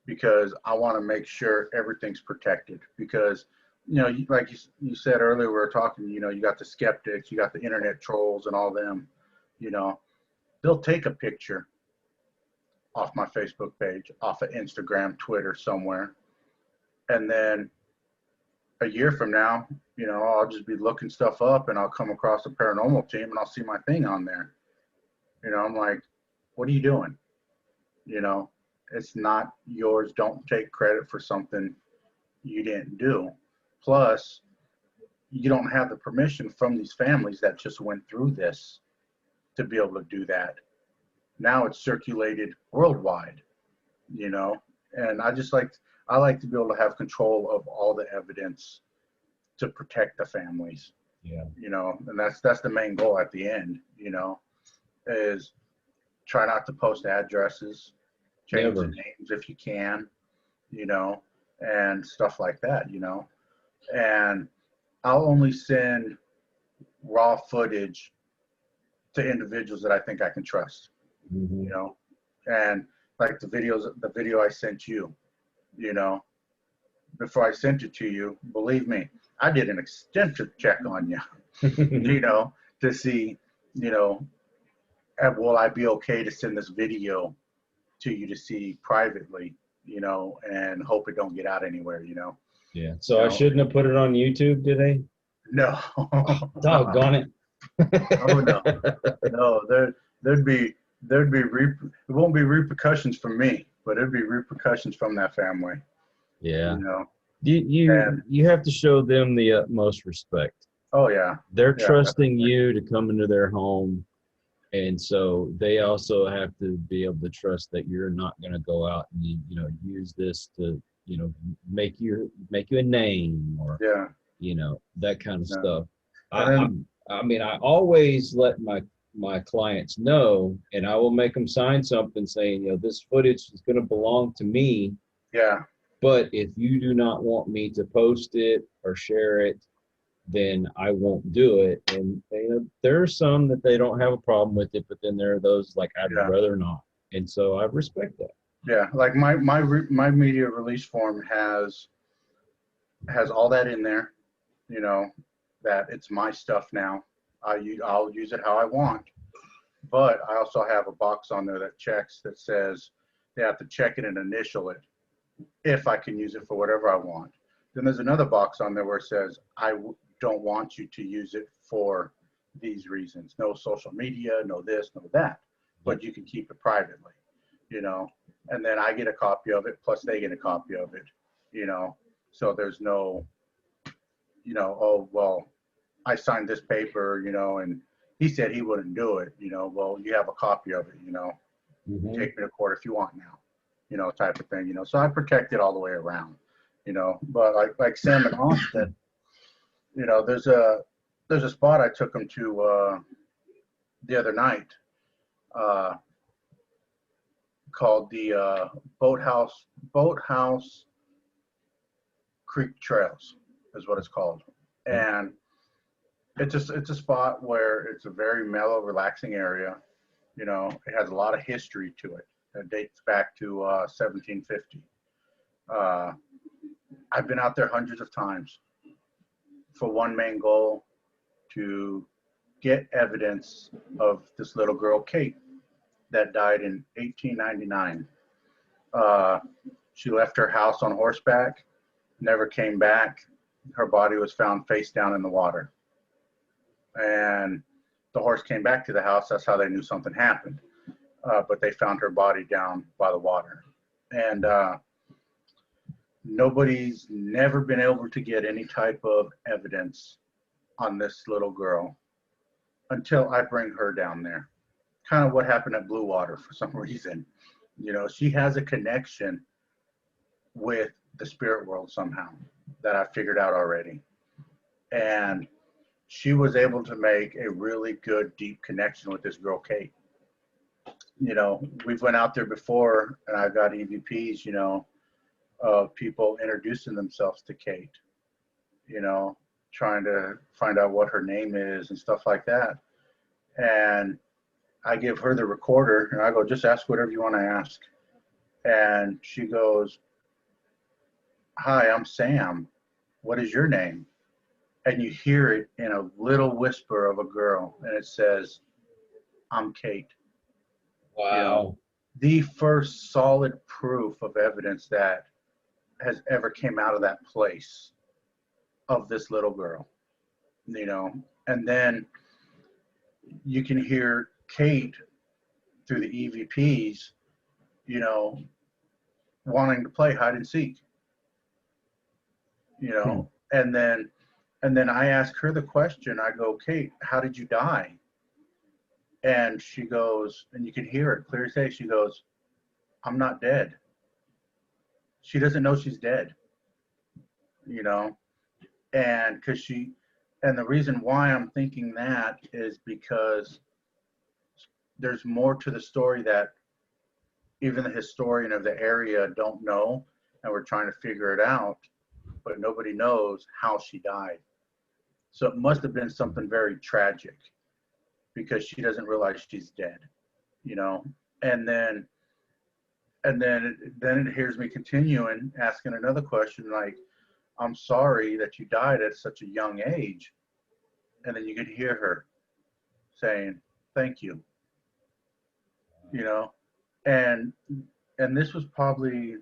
because I want to make sure everything's protected. Because, you know, like you said earlier, we were talking, you know, you got the skeptics, you got the internet trolls and all them, you know, they'll take a picture off my Facebook page, off of Instagram, Twitter, somewhere. And then a year from now, you know, I'll just be looking stuff up and I'll come across a paranormal team and I'll see my thing on there. You know, I'm like, what are you doing? You know, it's not yours. Don't take credit for something you didn't do. Plus, you don't have the permission from these families that just went through this to be able to do that. Now it's circulated worldwide, you know, and I like to be able to have control of all the evidence to protect the families, Yeah. you know, and that's the main goal at the end, you know, is try not to post addresses, change the Never. names if you can, you know, and stuff like that, you know. And I'll only send raw footage to individuals that I think I can trust, Mhm. you know. And like the video I sent you, you know, before I sent it to you, believe me, I did an extensive check on you, you know, to see, you know, will I be okay to send this video to you to see privately, you know, and hope it don't get out anywhere, you know. Yeah. So You I know, shouldn't have put it on YouTube, did I? no. Doggone it. Oh no, no, it won't be repercussions from me, but it'd be repercussions from that family, Yeah. you know. You And you have to show them the utmost respect. oh yeah, They're yeah, trusting you to come into their home, and so they also have to be able to trust that you're not going to go out and you know use this to you know make you a name or yeah, you know that kind of yeah. stuff. And I, then I'm I mean I always let my clients know, and I will make them sign something saying you know this footage is going to belong to me. yeah, But if you do not want me to post it or share it, then I won't do it. And you know, there are some that they don't have a problem with it, but then there are those like I'd yeah, rather not. And so I respect that. yeah. Like my media release form has all that in there, you know, that it's my stuff now. I'll use it how I want. But I also have a box on there that checks that says they have to check it and initial it if I can use it for whatever I want. Then there's another box on there where it says don't want you to use it for these reasons. No social media, no this, no that, but you can keep it privately, you know. And then I get a copy of it, plus they get a copy of it, you know. So there's no, you know, oh well, I signed this paper, you know, and he said he wouldn't do it, you know. Well, you have a copy of it, you know. Mhm. Take me to court if you want now, you know, type of thing, you know. So I protect it all the way around, you know. But like Sam and Austin, you know, there's a spot I took them to the other night uh, called the Boathouse Creek Trails is what it's called, and it's a spot where it's a very mellow, relaxing area. You know, it has a lot of history to it. It dates back to 1750. I've been out there hundreds of times for one main goal, to get evidence of this little girl, Kate, that died in 1899. She left her house on horseback, never came back. Her body was found face down in the water. And the horse came back to the house. That's how they knew something happened. But they found her body down by the water. And nobody's never been able to get any type of evidence on this little girl until I bring her down there. Kind of what happened at Blue Water for some reason. You know, she has a connection with the spirit world somehow that I figured out already. And she was able to make a really good, deep connection with this girl, Kate. You know, we've went out there before and I've got EVPs, you know, of people introducing themselves to Kate, you know, trying to find out what her name is and stuff like that. And I give her the recorder and I go, just ask whatever you want to ask. And she goes, hi, I'm Sam. What is your name? And you hear it in a little whisper of a girl, and it says, I'm Kate. Wow. You know, the first solid proof of evidence that has ever came out of that place of this little girl, you know. And then you can hear Kate through the EVPs, you know, wanting to play hide and seek, you know. And then I ask her the question. I go, Kate, how did you die? And she goes, and you can hear it clear as day. She goes, I'm not dead. She doesn't know she's dead, you know. And and the reason why I'm thinking that is because there's more to the story that even the historian of the area don't know, and we're trying to figure it out, but nobody knows how she died. So it must have been something very tragic because she doesn't realize she's dead, you know. And then it hears me continuing asking another question like, I'm sorry that you died at such a young age. And then you could hear her saying, thank you, you know. And this was probably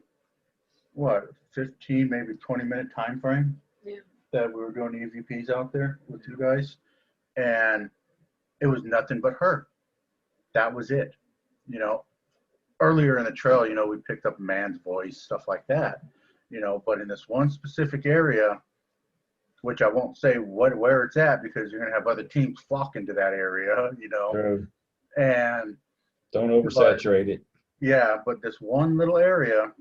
what, 15, maybe 20-minute time frame. Yeah. That we were doing EVPs out there with you guys, and it was nothing but her. That was it. You know, earlier in the trail, you know, we picked up a man's voice, stuff like that, you know, but in this one specific area, which I won't say where it's at because you're going to have other teams flocking to that area, you know. True. And Don't oversaturate it. yeah, but this one little area,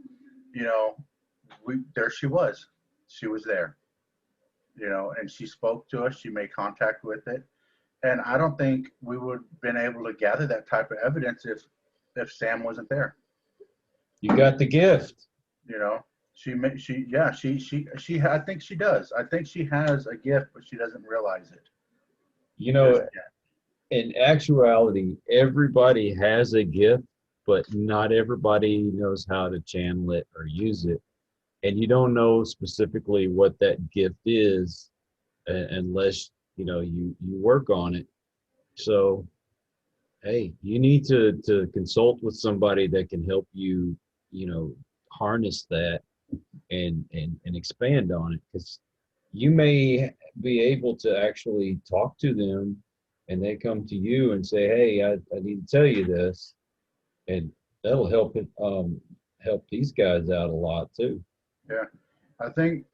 you know, there she was. She was there. You know, and she spoke to us, she made contact with it. And I don't think we would have been able to gather that type of evidence if Sam wasn't there. You got the gift. You know, I think she does. I think she has a gift, but she doesn't realize it. You know, in actuality, everybody has a gift, but not everybody knows how to channel it or use it. And you don't know specifically what that gift is unless, you know, you work on it. So, hey, you need to consult with somebody that can help you, you know, harness that and expand on it, because you may be able to actually talk to them and they come to you and say, hey, I need to tell you this, and that'll help these guys out a lot too. Yeah, I think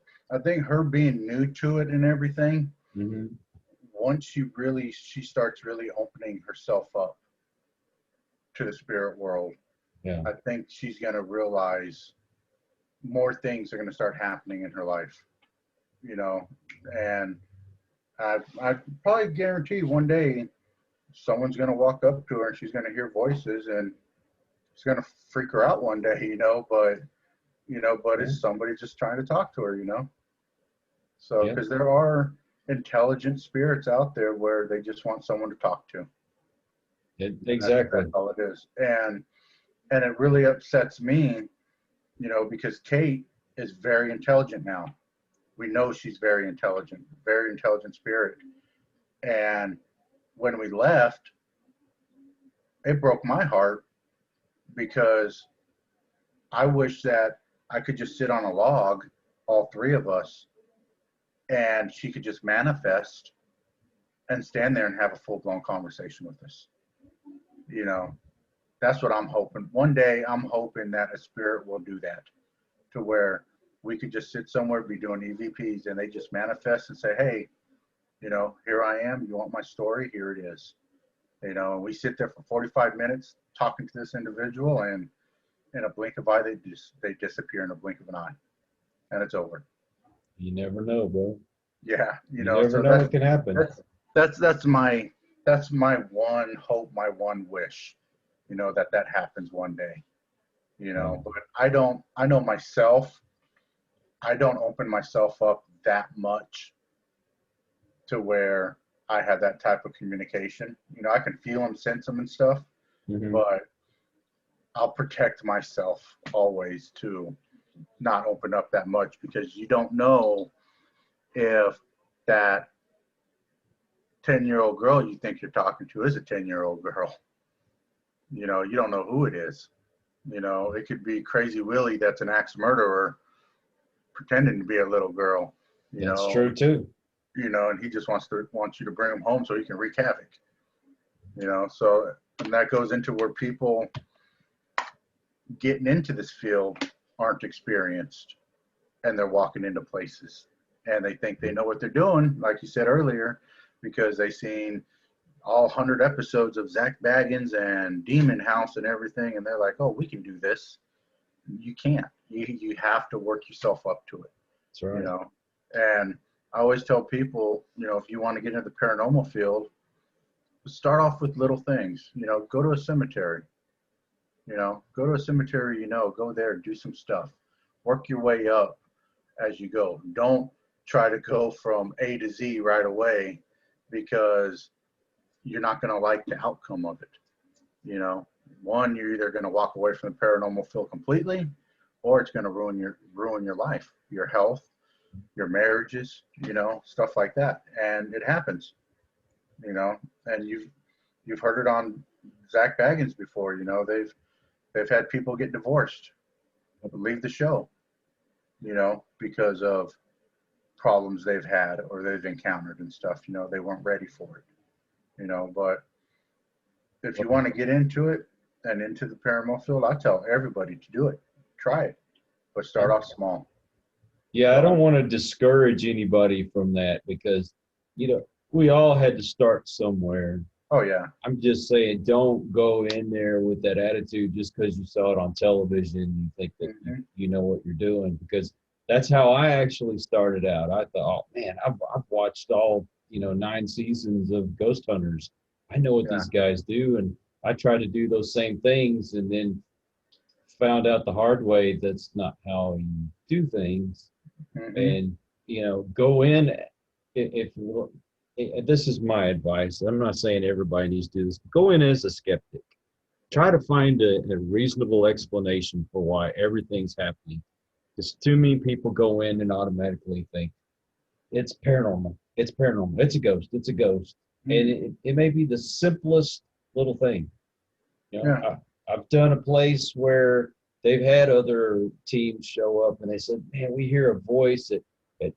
her being new to it and everything, Mm-hmm. once she starts really opening herself up to the spirit world, Yeah. I think she's going to realize more things are going to start happening in her life, you know. And I probably guarantee one day someone's going to walk up to her and she's going to hear voices and it's going to freak her out one day, you know. But it's somebody just trying to talk to her, you know. So because there are intelligent spirits out there where they just want someone to talk to. Exactly. That's all it is. And it really upsets me, you know, because Kate is very intelligent now. We know she's very intelligent spirit. And when we left, it broke my heart because I wish that I could just sit on a log, all three of us, and she could just manifest and stand there and have a full-blown conversation with us. You know, that's what I'm hoping. One day I'm hoping that a spirit will do that, to where we could just sit somewhere, be doing EVPs, and they just manifest and say, hey, you know, here I am. You want my story? Here it is. You know, and we sit there for 45 minutes talking to this individual, and in a blink of eye, they disappear in a blink of an eye, and it's over. You never know, bro. Yeah, You never know what can happen. That's my one hope, my one wish, you know, that happens one day, you know. But I know myself, I don't open myself up that much to where I have that type of communication. You know, I can feel them, sense them and stuff, but I'll protect myself always to not open up that much, because you don't know if that 10-year-old girl you think you're talking to is a 10-year-old girl. You know, you don't know who it is. You know, it could be Crazy Willie that's an axe murderer pretending to be a little girl. That's true too. You know, and he just wants you to bring him home so he can wreak havoc. You know, so, and that goes into where people getting into this field aren't experienced, and they're walking into places and they think they know what they're doing, like you said earlier, because they've seen all 100 episodes of Zach Baggins and Demon House and everything, and they're like, oh, we can do this. You can't. You have to work yourself up to it. That's right. You know, and I always tell people, you know, if you want to get into the paranormal field, start off with little things. You know, go to a cemetery. You know, go to a cemetery, you know, go there, do some stuff. Work your way up as you go. Don't try to go from A to Z right away, because you're not going to like the outcome of it. You know, one, you're either going to walk away from the paranormal field completely, or it's going to ruin your life, your health, your marriages, you know, stuff like that. And it happens, you know, and you've heard it on Zach Baggins before. You know, they've had people get divorced, leave the show, you know, because of problems they've had or they've encountered and stuff. You know, they weren't ready for it, you know. But if you want to get into it and into the paranormal field, I tell everybody to do it. Try it, but start off small. Yeah, I don't want to discourage anybody from that, because, you know, we all had to start somewhere. Oh, yeah. I'm just saying, don't go in there with that attitude just because you saw it on television. You think that you know what you're doing, because that's how I actually started out. I thought, oh, man, I've watched all, you know, 9 seasons of Ghost Hunters. I know what these guys do, and I try to do those same things, and then found out the hard way that's not how you do things. And, you know, go in, if this is my advice. I'm not saying everybody needs to do this. Go in as a skeptic. Try to find a reasonable explanation for why everything's happening. Because too many people go in and automatically think it's paranormal. It's paranormal. It's a ghost. It's a ghost. And it may be the simplest little thing. You know, I've done a place where they've had other teams show up, and they said, man, we hear a voice at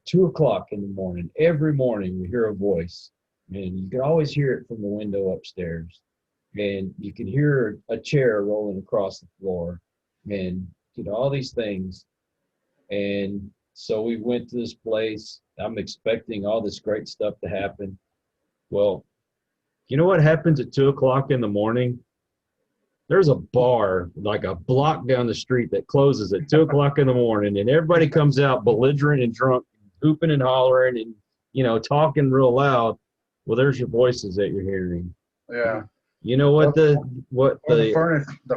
2 o'clock in the morning. Every morning we hear a voice, and you can always hear it from the window upstairs. And you can hear a chair rolling across the floor, and, you know, all these things. And so we went to this place. I'm expecting all this great stuff to happen. Well, you know what happens at 2 o'clock in the morning? There's a bar like a block down the street that closes at 2 o'clock in the morning, and everybody comes out belligerent and drunk, hooping and hollering and, you know, talking real loud. Well, there's your voices that you're hearing. Yeah. You know what the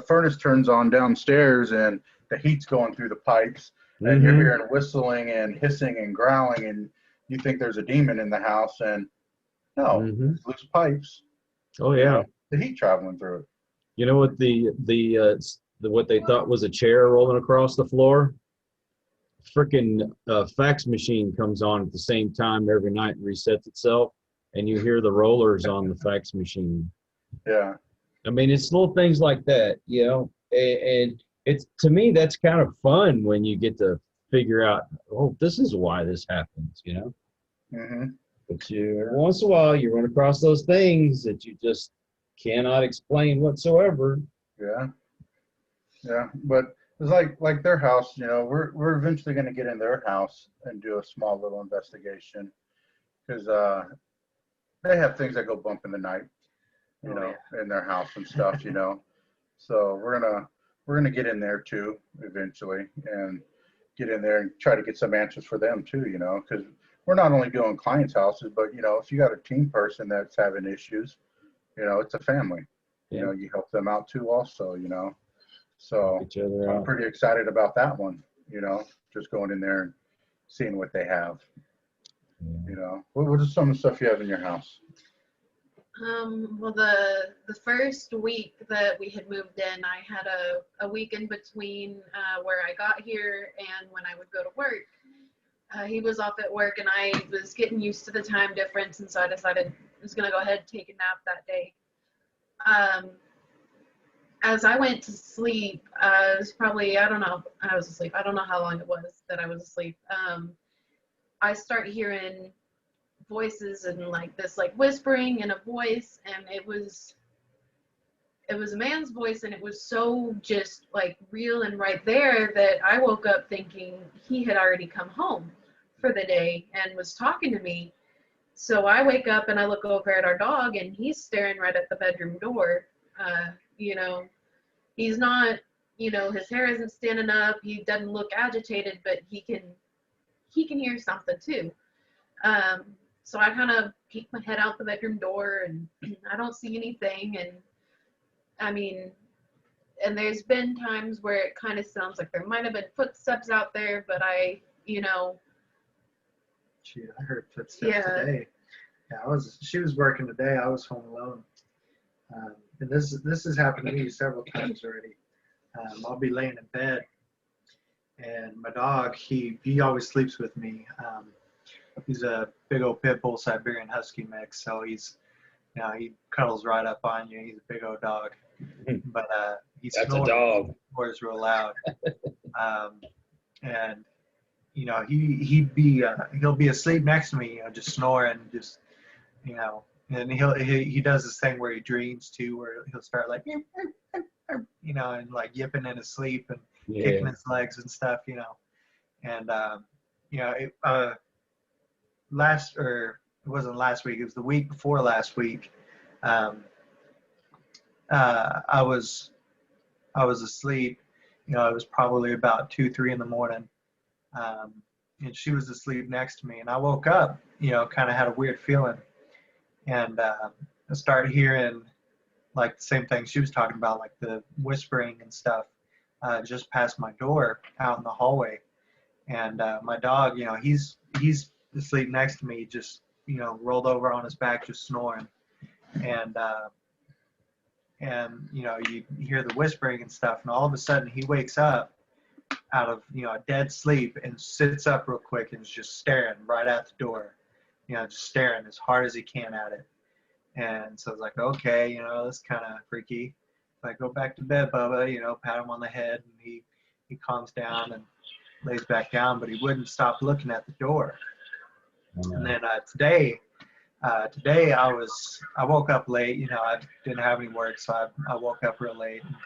furnace turns on downstairs, and the heat's going through the pipes, and you're hearing whistling and hissing and growling, and you think there's a demon in the house, and no, it's loose pipes. Oh yeah. You know, the heat traveling through it. You know what what they thought was a chair rolling across the floor? Freaking fax machine comes on at the same time every night and resets itself, and you hear the rollers on the fax machine. Yeah. I mean, it's little things like that, you know, and it's, to me, that's kind of fun when you get to figure out, oh, this is why this happens, you know? But every once in a while, you run across those things that you just cannot explain whatsoever. Yeah. Yeah. But it's like their house, we're eventually going to get in their house and do a small little investigation because they have things that go bump in the night, in their house and stuff. So we're gonna get in there too eventually and get in there and try to get some answers for them too, because we're not only doing clients' houses, but if you got a team person that's having issues, it's a family. Yeah. You help them out too also. So Each other I'm out. pretty excited about that one, just going in there and seeing what they have. What is some of the stuff you have in your house? Well, the first week that we had moved in, I had a week in between where I got here and when I would go to work. He was off at work, and I was getting used to the time difference, and so I decided I was gonna go ahead and take a nap that day. As I went to sleep, it was probably, I don't know, I was asleep. I don't know how long it was that I was asleep. I start hearing voices and like this like whispering in a voice, and it was a man's voice, and it was so just like real and right there that I woke up thinking he had already come home for the day and was talking to me. So I wake up and I look over at our dog, and he's staring right at the bedroom door. He's not, his hair isn't standing up, he doesn't look agitated, but he can hear something too. So I kind of peek my head out the bedroom door, and I don't see anything. And I mean, and there's been times where it kind of sounds like there might have been footsteps out there, but Gee, I heard footsteps Yeah. today. Yeah, she was working today. I was home alone. And this has happened to me several times already. I'll be laying in bed, and my dog, he always sleeps with me. He's a big old pit bull Siberian Husky mix, so he cuddles right up on you. He's a big old dog, but he That's a dog. snores real loud, and he'll be asleep next to me, just snoring, just and he does this thing where he dreams too, where he'll start like and like yipping in his sleep and kicking his legs and stuff, and it wasn't last week, it was the week before last week. I was asleep. It was probably about 2-3 in the morning, and she was asleep next to me, and I woke up, kind of had a weird feeling, and I started hearing like the same thing she was talking about, like the whispering and stuff, just past my door out in the hallway. And my dog, he's asleep next to me, just rolled over on his back, just snoring. And you hear the whispering and stuff, and all of a sudden he wakes up out of a dead sleep and sits up real quick and is just staring right at the door, just staring as hard as he can at it. And so I was like, okay, that's kind of freaky. So I go back to bed, Bubba, pat him on the head, and he calms down and lays back down, but he wouldn't stop looking at the door. And then today I woke up late. I didn't have any work, so I woke up real late and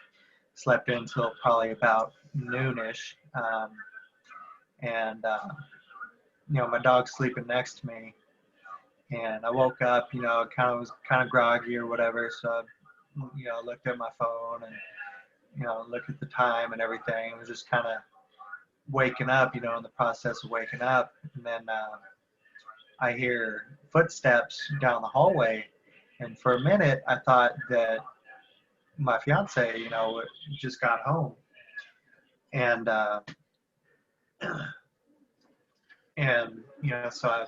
slept until probably about noonish. My dog's sleeping next to me, and I woke up, was kind of groggy or whatever. So I looked at my phone and looked at the time and everything. It was just kind of waking up, in the process of waking up, and then I hear footsteps down the hallway, and for a minute I thought that my fiance, just got home, and so I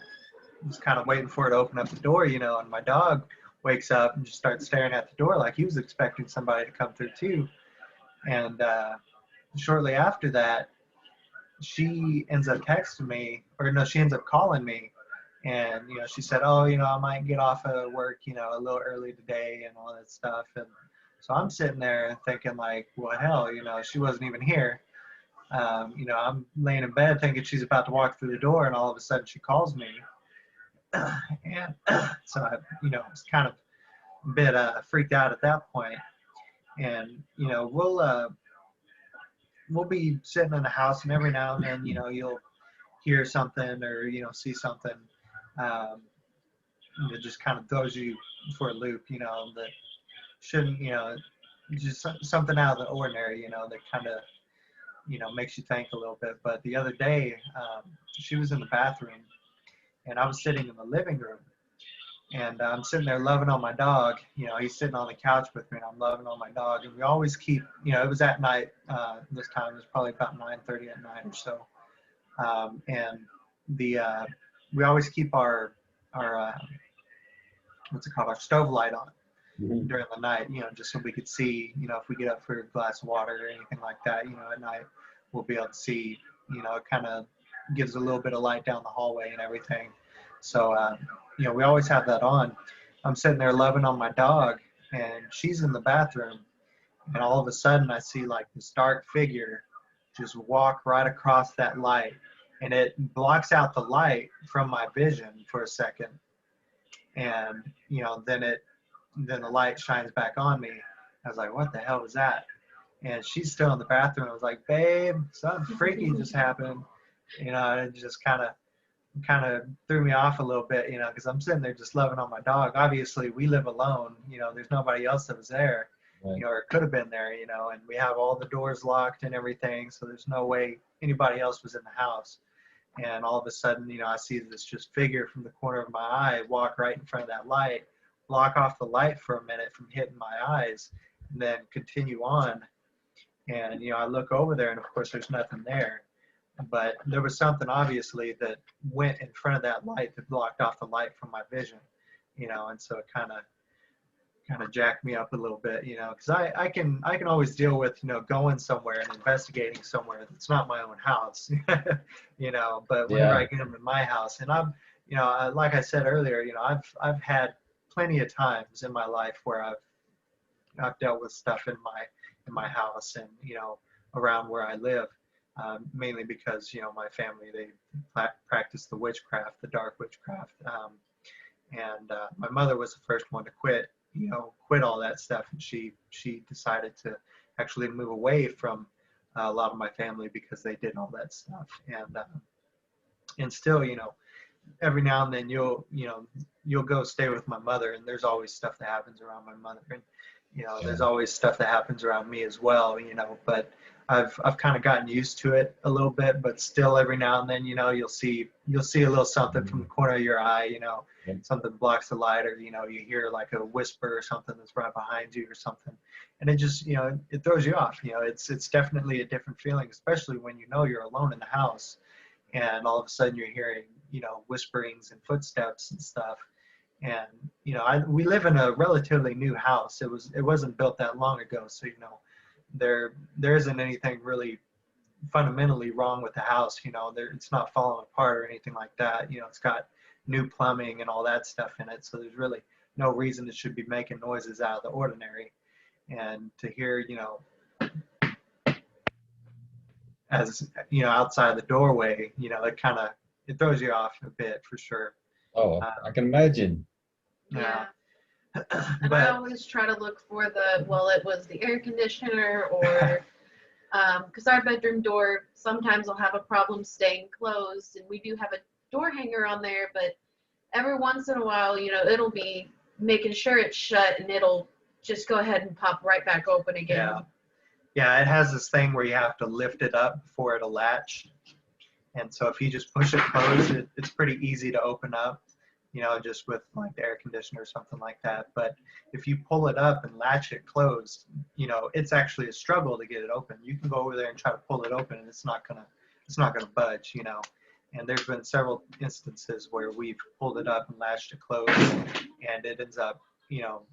was kind of waiting for it to open up the door, and my dog wakes up and just starts staring at the door like he was expecting somebody to come through too. And shortly after that, she ends up texting me, or no, she ends up calling me, and she said, oh, I might get off of work, a little early today and all that stuff. And so I'm sitting there thinking like, well, hell, she wasn't even here. I'm laying in bed thinking she's about to walk through the door, and all of a sudden she calls me. And so I, was kind of a bit freaked out at that point. And we'll be sitting in the house, and every now and then, you'll hear something or see something that just kind of throws you for a loop, that shouldn't, just something out of the ordinary, that kind of makes you think a little bit. But the other day, she was in the bathroom, and I was sitting in the living room, and I'm sitting there loving on my dog. He's sitting on the couch with me, and I'm loving on my dog. And we always keep, it was at night this time. It was probably about 9:30 at night or so. And we always keep our what's it called, our stove light on during the night, just so we could see, if we get up for a glass of water or anything like that, at night, we'll be able to see, it kind of gives a little bit of light down the hallway and everything. So, we always have that on. I'm sitting there loving on my dog, and she's in the bathroom, and all of a sudden I see like this dark figure just walk right across that light, and it blocks out the light from my vision for a second. And, then the light shines back on me. I was like, what the hell was that? And she's still in the bathroom. I was like, babe, something freaky just happened. It just kind of threw me off a little bit, because I'm sitting there just loving on my dog. Obviously, we live alone. There's nobody else that was there, Right. or it could have been there, and we have all the doors locked and everything. So there's no way anybody else was in the house. And all of a sudden, I see this just figure from the corner of my eye walk right in front of that light, block off the light for a minute from hitting my eyes, and then continue on. And, I look over there, and of course there's nothing there. But there was something obviously that went in front of that light that blocked off the light from my vision, and so it kind of jacked me up a little bit, because I can always deal with, going somewhere and investigating somewhere that's not my own house, but whenever I get them in my house, and I'm, like I said earlier, I've had plenty of times in my life where I've dealt with stuff in my house and, around where I live. Mainly because, my family, they practice the witchcraft, the dark witchcraft. And my mother was the first one to quit all that stuff. And she decided to actually move away from a lot of my family because they did all that stuff. And still, every now and then you'll go stay with my mother, and there's always stuff that happens around my mother. And, there's always stuff that happens around me as well, but I've kind of gotten used to it a little bit, but still every now and then, you'll see a little something from the corner of your eye, something blocks the light, or, you hear like a whisper or something that's right behind you or something. And it just, it throws you off. It's definitely a different feeling, especially when you're alone in the house and all of a sudden you're hearing, whisperings and footsteps and stuff. And, we live in a relatively new house. It wasn't built that long ago. So, there isn't anything really fundamentally wrong with the house. It's not falling apart or anything like that. It's got new plumbing and all that stuff in it. So there's really no reason it should be making noises out of the ordinary. And to hear, as, outside the doorway, it throws you off a bit for sure. Oh, I can imagine. Yeah. And I always try to look for it was the air conditioner, or because our bedroom door sometimes will have a problem staying closed, and we do have a door hanger on there, but every once in a while, it'll be making sure it's shut, and it'll just go ahead and pop right back open again. Yeah, it has this thing where you have to lift it up before it'll latch. And so if you just push it closed, it's pretty easy to open up, just with like the air conditioner or something like that. But if you pull it up and latch it closed, it's actually a struggle to get it open. You can go over there and try to pull it open, and it's not gonna budge, And there's been several instances where we've pulled it up and latched it closed, and it ends up,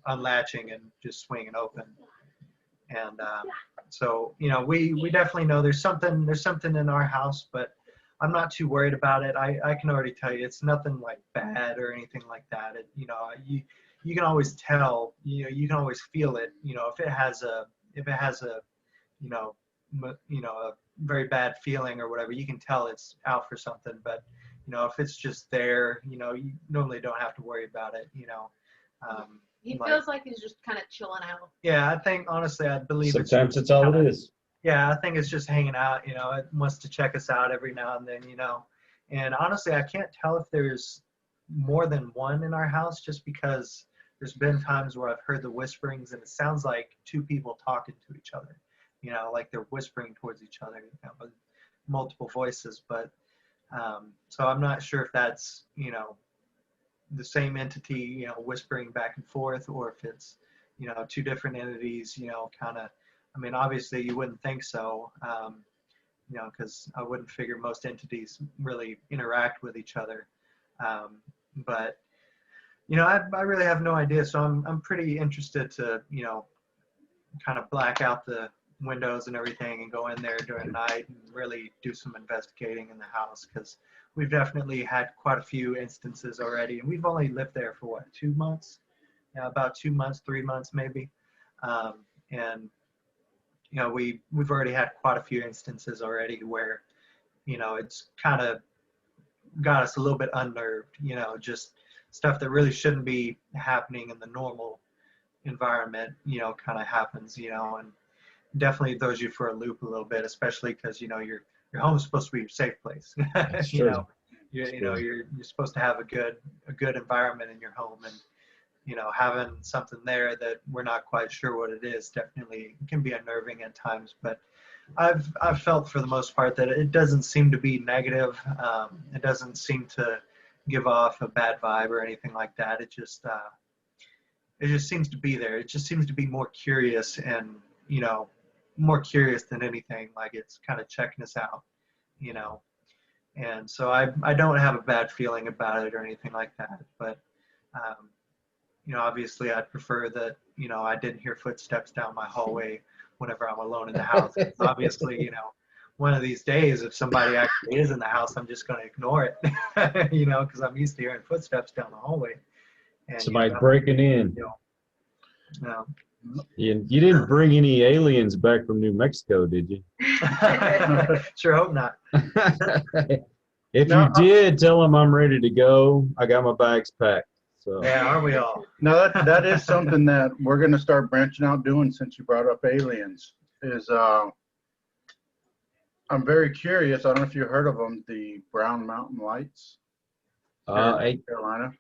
unlatching and just swinging open. And so, we definitely know there's something in our house, but I'm not too worried about it. I can already tell you it's nothing like bad or anything like that. You can always tell, you can always feel it, if it has a a very bad feeling or whatever, you can tell it's out for something. But, if it's just there, you normally don't have to worry about it, He like, feels like he's just kind of chilling out. yeah, I think honestly, I believe Sometimes it's all it is. yeah, I think it's just hanging out, it wants to check us out every now and then, and honestly, I can't tell if there's more than one in our house, just because there's been times where I've heard the whisperings and it sounds like two people talking to each other, like they're whispering towards each other, with multiple voices. But so I'm not sure if that's, the same entity, whispering back and forth, or if it's, two different entities, kind of, I mean, obviously you wouldn't think so, because I wouldn't figure most entities really interact with each other. But, I really have no idea. So I'm pretty interested to, kind of black out the windows and everything and go in there during the night and really do some investigating in the house, because we've definitely had quite a few instances already, and we've only lived there for what, 2 months? Yeah, about 2 months, 3 months maybe. And we've already had quite a few instances already where, it's kind of got us a little bit unnerved, just stuff that really shouldn't be happening in the normal environment, kind of happens, and definitely throws you for a loop a little bit, especially because, your home is supposed to be your safe place. That's you true. know, you're supposed to have a good environment in your home, and having something there that we're not quite sure what it is definitely can be unnerving at times. But I've felt for the most part that it doesn't seem to be negative. It doesn't seem to give off a bad vibe or anything like that. It just seems to be there. It just seems to be more curious, and more curious than anything. Like it's kind of checking us out, and so I don't have a bad feeling about it or anything like that. But obviously I'd prefer that, I didn't hear footsteps down my hallway whenever I'm alone in the house. Obviously, one of these days, if somebody actually is in the house, I'm just going to ignore it, because I'm used to hearing footsteps down the hallway. And, Somebody's breaking in. No. You didn't bring any aliens back from New Mexico, did you? Sure hope not. If No, you did, tell them I'm ready to go. I got my bags packed. So Yeah, aren't we all? No, that is something that we're going to start branching out doing, since you brought up aliens. Is I'm very curious. I don't know if you heard of them, the Brown Mountain Lights here in North Carolina.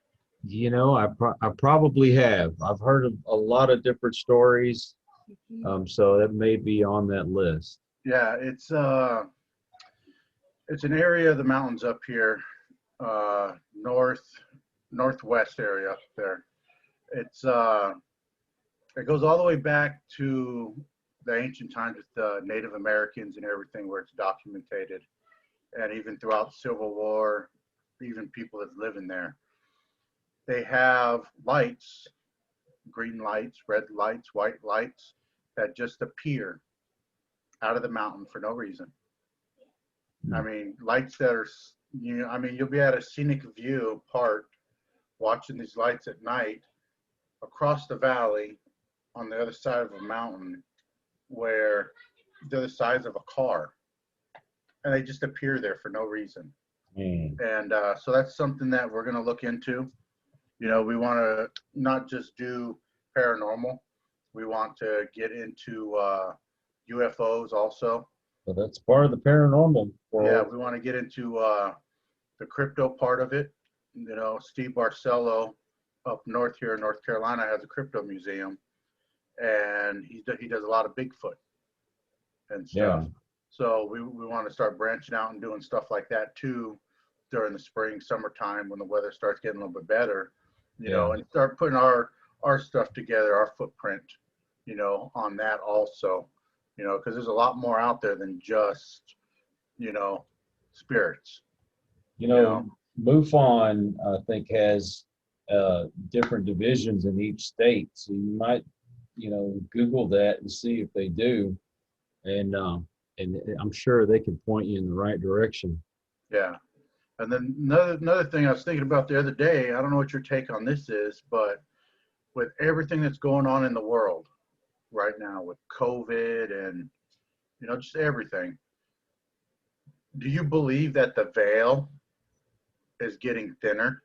I probably have. I've heard of a lot of different stories. So that may be on that list. Yeah, it's an area of the mountains up here, northwest area up there. It's it goes all the way back to the ancient times with the Native Americans and everything, where it's documented, and even throughout the Civil War, even people that live in there. They have lights, green lights, red lights, white lights, that just appear out of the mountain for no reason. I mean, lights that are, you'll be at a scenic view park watching these lights at night across the valley on the other side of a mountain, where they're the size of a car, and they just appear there for no reason. And so that's something that we're going to look into. We want to not just do paranormal. We want to get into UFOs also. So that's part of the paranormal world. Yeah, we want to get into the crypto part of it. Steve Barcelo up north here in North Carolina has a crypto museum, and he does a lot of Bigfoot and stuff. Yeah. So we want to start branching out and doing stuff like that too during the spring, summertime, when the weather starts getting a little bit better, and start putting our stuff together, our footprint, on that also, because there's a lot more out there than just, spirits. MUFON, I think, has different divisions in each state. So you might, Google that and see if they do. And I'm sure they can point you in the right direction. Yeah. And then another thing I was thinking about the other day, I don't know what your take on this is, but with everything that's going on in the world right now with COVID and, just everything, do you believe that the veil is getting thinner.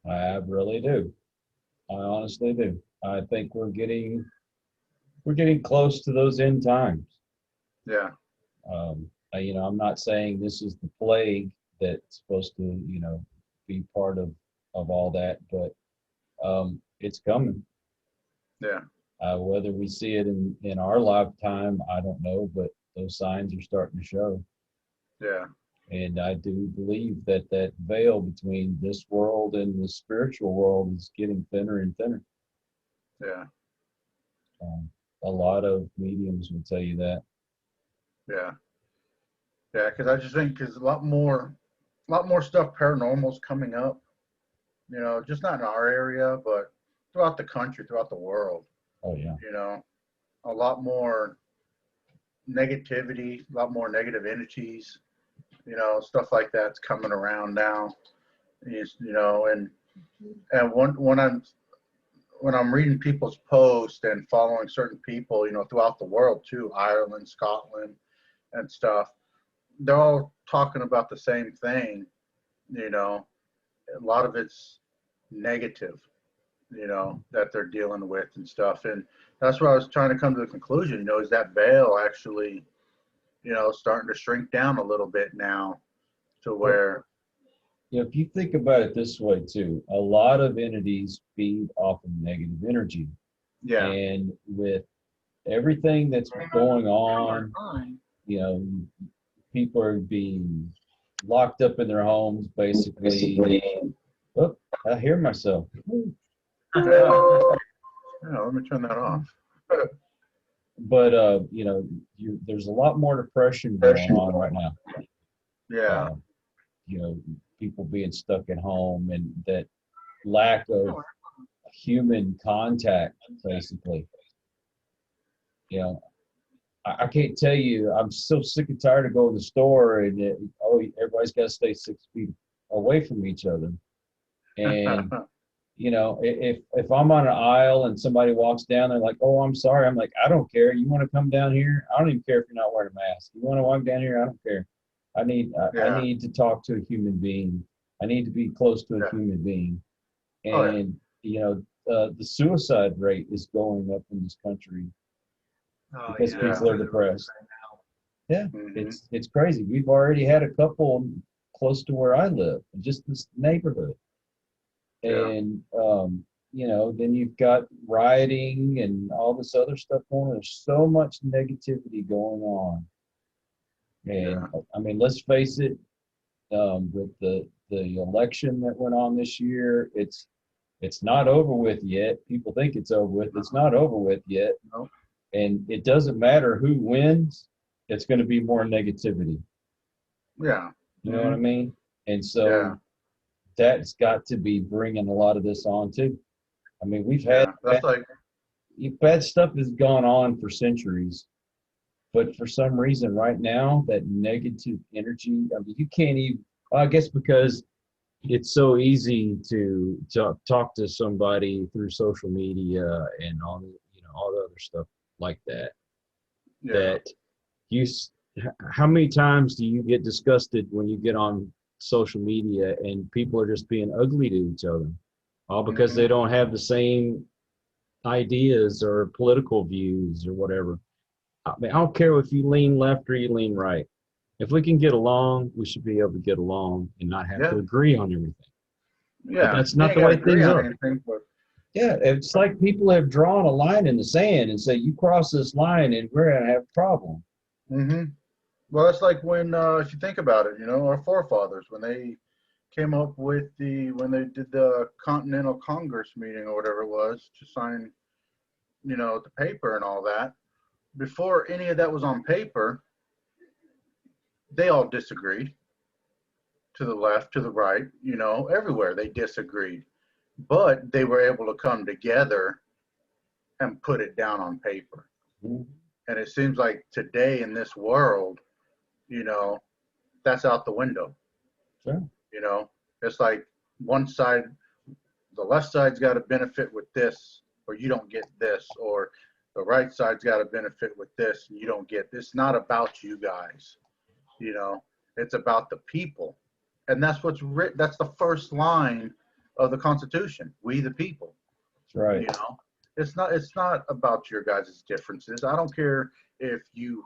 I really do. I honestly do. I think we're getting close to those end times. Yeah, I'm not saying this is the plague that's supposed to, be part of all that, but it's coming. yeah, Whether we see it in our lifetime, I don't know, but those signs are starting to show. yeah, And I do believe that that veil between this world and the spiritual world is getting thinner and thinner. yeah, Um, a lot of mediums will tell you that. yeah, yeah. Because I just think there's a lot more stuff paranormal's coming up. You know, just not in our area, but throughout the country, throughout the world. Oh yeah. You know, a lot more negativity, a lot more negative entities. You know, stuff like that's coming around now. You know, and when I'm reading people's posts and following certain people, you know, throughout the world too, Ireland, Scotland, and stuff, they're all talking about the same thing. You know, a lot of it's negative, you know, that they're dealing with and stuff. And that's where I was trying to come to the conclusion, you know, is that veil actually, you know, starting to shrink down a little bit now to where, If you think about it this way too, a lot of entities feed off of negative energy. yeah, And with everything that's going on, people are being locked up in their homes, basically. Oh, I hear myself. yeah, let me turn that off. But there's a lot more depression going on right now. Yeah, You know, people being stuck at home and that lack of human contact, basically. You know, I can't tell you, I'm so sick and tired of going to the store and everybody's got to stay 6 feet away from each other. And if I'm on an aisle and somebody walks down, they're like, "Oh, I'm sorry." I'm like, "I don't care. You want to come down here? I don't even care if you're not wearing a mask. You want to walk down here? I don't care. I yeah, need to talk to a human being. I need to be close to a yeah. human being." Oh, yeah. And the suicide rate is going up in this country Oh, because yeah, people are through the depressed. roof right now. Yeah, Mhm. it's crazy. We've already had a couple close to where I live, just this neighborhood. Yeah, And then you've got rioting and all this other stuff going on. There's so much negativity going on. And yeah, I mean, let's face it, with the election that went on this year, it's not over with yet. People think it's over with. It's not over with yet. no, And it doesn't matter who wins, it's going to be more negativity. yeah, You know what I mean? And yeah, so that's got to be bringing a lot of this on too. I mean, we've had yeah. That's like, bad stuff has gone on for centuries, but for some reason right now, that negative energy, I mean, you can't even, I guess because it's so easy to talk to somebody through social media and all the other stuff like that, yeah, that you, how many times do you get disgusted when you get on social media and people are just being ugly to each other, all because hmm they don't have the same ideas or political views or whatever. I mean, I don't care if you lean left or you lean right. If we can get along, we should be able to get along and not have to yeah, agree on everything. But yeah. that's You not ain't the got to way agree things on are. anything, but Yeah, it's like people have drawn a line in the sand and say, you cross this line and we're going to have a problem. hmm well, that's like when, if you think about it, you know, our forefathers when they came up with when they did the Continental Congress meeting or whatever it was to sign, you know, the paper and all that. Before any of that was on paper, they all disagreed. To the left, to the right, you know, everywhere they disagreed, but they were able to come together and put it down on paper. Mhm. And it seems like today in this world, you know, that's out the window. Sure. You know, it's like one side, the left side's got to benefit with this, or you don't get this, or the right side's got to benefit with this, and you don't get this. It's not about you guys, you know, it's about the people. And that's what's written. That's the first line of the Constitution. We the people. That's right. You know, it's not about your guys' differences. I don't care if you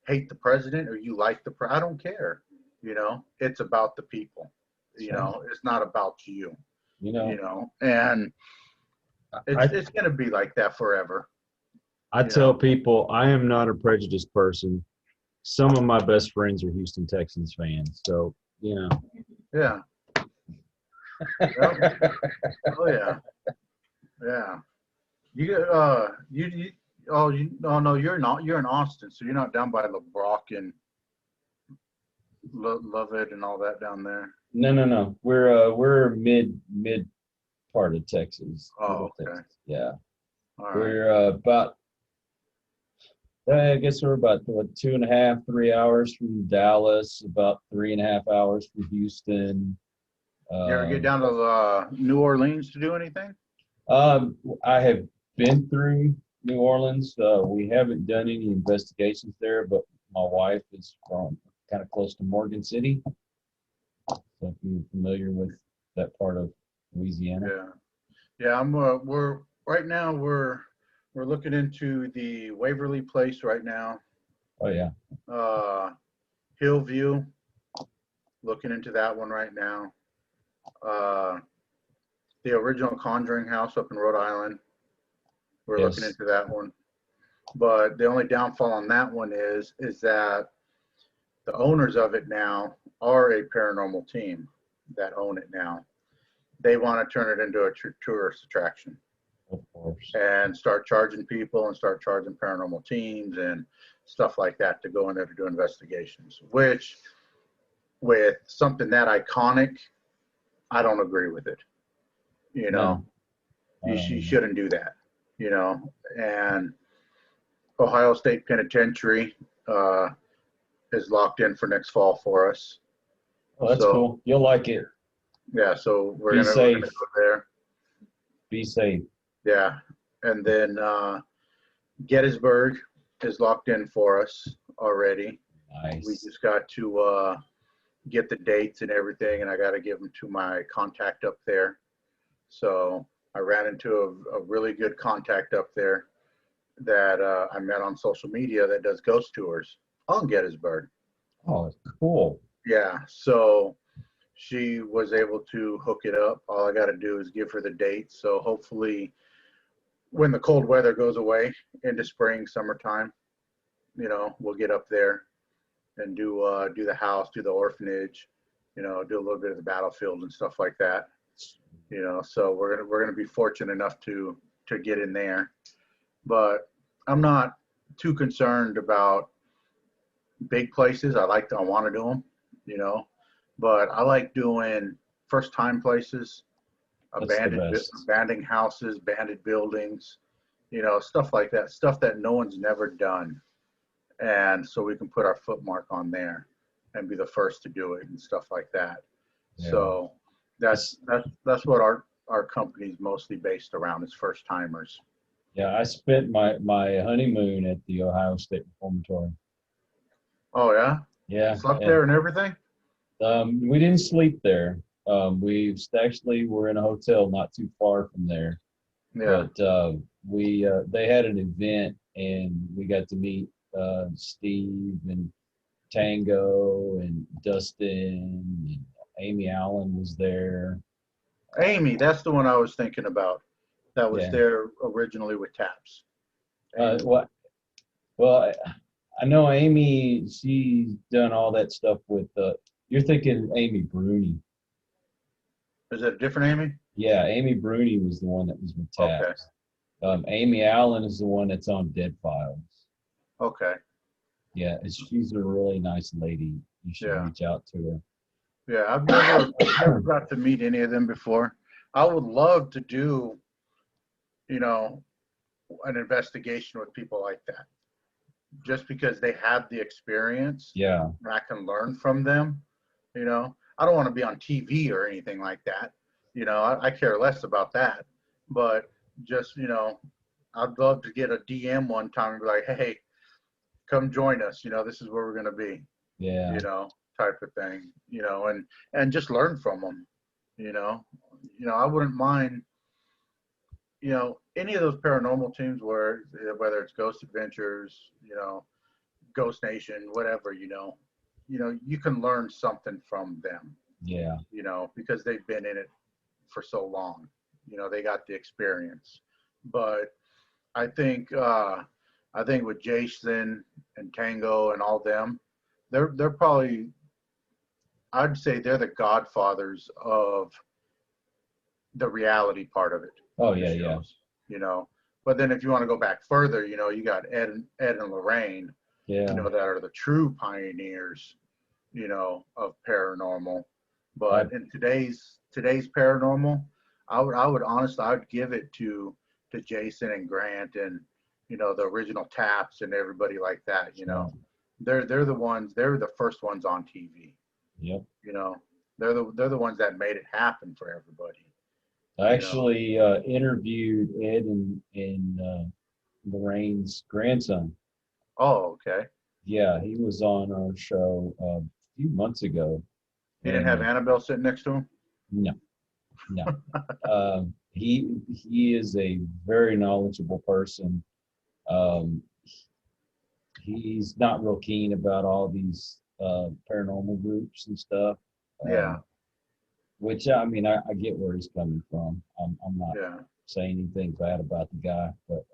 hate the president or you like I don't care. You know, it's about the people. You know, it's not about you. You know, You know, and it's going to be like that forever. I tell people I am not a prejudiced person. Some of my best friends are Houston Texans fans, so you know. Yeah. Yep. Oh yeah. Yeah. Oh no, you're not. You're in Austin, so you're not down by LeBrock and Lovett and all that down there. No. We're mid part of Texas. Oh, okay. Texas. Yeah. All right. We're about, I guess we're about 2.5, 3 hours from Dallas, about 3.5 hours from Houston. You ever get down to New Orleans to do anything? I have been through New Orleans. We haven't done any investigations there, but my wife is from kind of close to Morgan City. So if you're familiar with that part of Louisiana. Yeah. We're right now we're looking into the Waverly Place right now. Oh yeah. Hillview, looking into that one right now. The original Conjuring House up in Rhode Island, we're looking into that one. But the only downfall on that one is that the owners of it now are a paranormal team that own it now. They want to turn it into a tourist attraction. Of course. And start charging people and start charging paranormal teams and stuff like that to go in there to do investigations, which with something that iconic, I don't agree with it. You know, you shouldn't do that, you know. And Ohio State Penitentiary is locked in for next fall for us. Oh, that's cool. You'll like it. Yeah, so we're gonna go there. Be safe. Yeah, and then Gettysburg is locked in for us already. Nice. We just got to get the dates and everything, and I got to give them to my contact up there. So I ran into a really good contact up there that I met on social media that does ghost tours on Gettysburg. Oh, cool. Yeah, so she was able to hook it up. All I got to do is give her the dates. So hopefully when the cold weather goes away into spring, summertime, you know, we'll get up there and do the house, do the orphanage, you know, do a little bit of the battlefield and stuff like that. You know, so we're gonna be fortunate enough to get in there. But I'm not too concerned about big places. I want to do them, you know, but I like doing first time places, abandoned houses, abandoned buildings, you know, stuff like that, stuff that no one's never done. And so we can put our footmark on there and be the first to do it and stuff like that. Yeah. So that's what our company's mostly based around, is first timers. Yeah, I spent my honeymoon at the Ohio State Reformatory. Oh yeah? Yeah. Slept there and everything? We didn't sleep there. We actually were in a hotel not too far from there. Yeah. But they had an event and we got to meet Steve and Tango and Dustin and Amy Allen was there. Amy, that's the one I was thinking about. That was there originally with Taps. Well, I know Amy. She's done all that stuff with. You're thinking Amy Bruni. Is that a different Amy? Yeah, Amy Bruni was the one that was with Taps. Okay. Amy Allen is the one that's on Dead Files. Okay. Yeah, she's a really nice lady. You should reach out to her. Yeah, I've never got to meet any of them before. I would love to do, you know, an investigation with people like that, just because they have the experience. Yeah. And I can learn from them. You know, I don't want to be on TV or anything like that. You know, I care less about that. But just, you know, I'd love to get a DM one time and be like, hey, come join us. You know, this is where we're going to be. Yeah. You know, type of thing, and just learn from them, I wouldn't mind, any of those paranormal teams whether it's Ghost Adventures, Ghost Nation, whatever, you can learn something from them, Yeah. because they've been in it for so long, they got the experience. But I think with Jason and Tango and all them, they're probably, I'd say they're the godfathers of the reality part of it. Oh, the yeah, yeah. shows. But then if you want to go back further, you got Ed and Lorraine, Yeah. that are the true pioneers, of paranormal. But in today's paranormal, I would honestly, I would give it to Jason and Grant and, the original Taps and everybody like that, they're the first ones on TV. Yep. They're the ones that made it happen for everybody. I actually interviewed Ed and Lorraine's grandson. Oh, okay. Yeah, he was on our show a few months ago. You didn't have Annabelle sitting next to him? No. He is a very knowledgeable person. He's not real keen about all these paranormal groups and stuff. Yeah. Which I mean, I get where he's coming from. I'm not Yeah. saying anything bad about the guy, but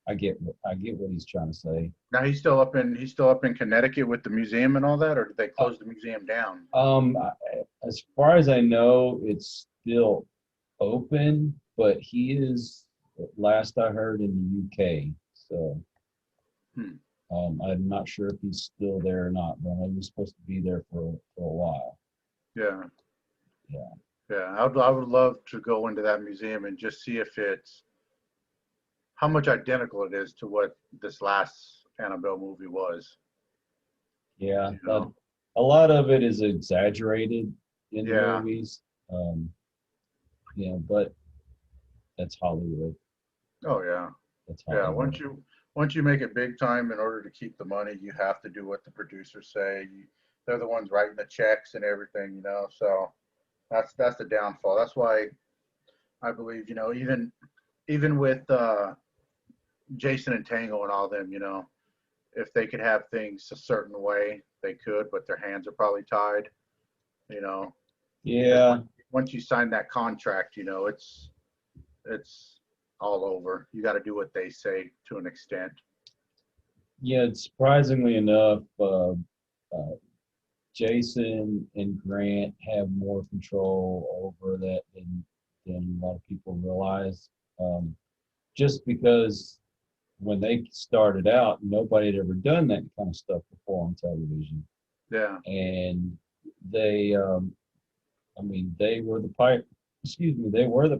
I get what he's trying to say. Now he's still up in Connecticut with the museum and all that, or did they close the museum down? As far as I know, it's still open, but he is, last I heard, in the UK. So I'm not sure if he's still there or not, but I was supposed to be there for a while. Yeah. Yeah. Yeah. I would love to go into that museum and just see if it's how much identical it is to what this last Annabelle movie was. Yeah. A lot of it is exaggerated in the Yeah. movies. But that's Hollywood. Oh yeah. That's Yeah. Hollywood. Once you make it big time, in order to keep the money, you have to do what the producers say. They're the ones writing the checks and everything, So that's the downfall. That's why I believe, even with Jason and Tango and all them, if they could have things a certain way, they could, but their hands are probably tied. Yeah. Once you sign that contract, it's all over. You got to do what they say to an extent. Yeah, surprisingly enough, Jason and Grant have more control over that than a lot of people realize. Just because when they started out, nobody had ever done that kind of stuff before on television. Yeah. And they were the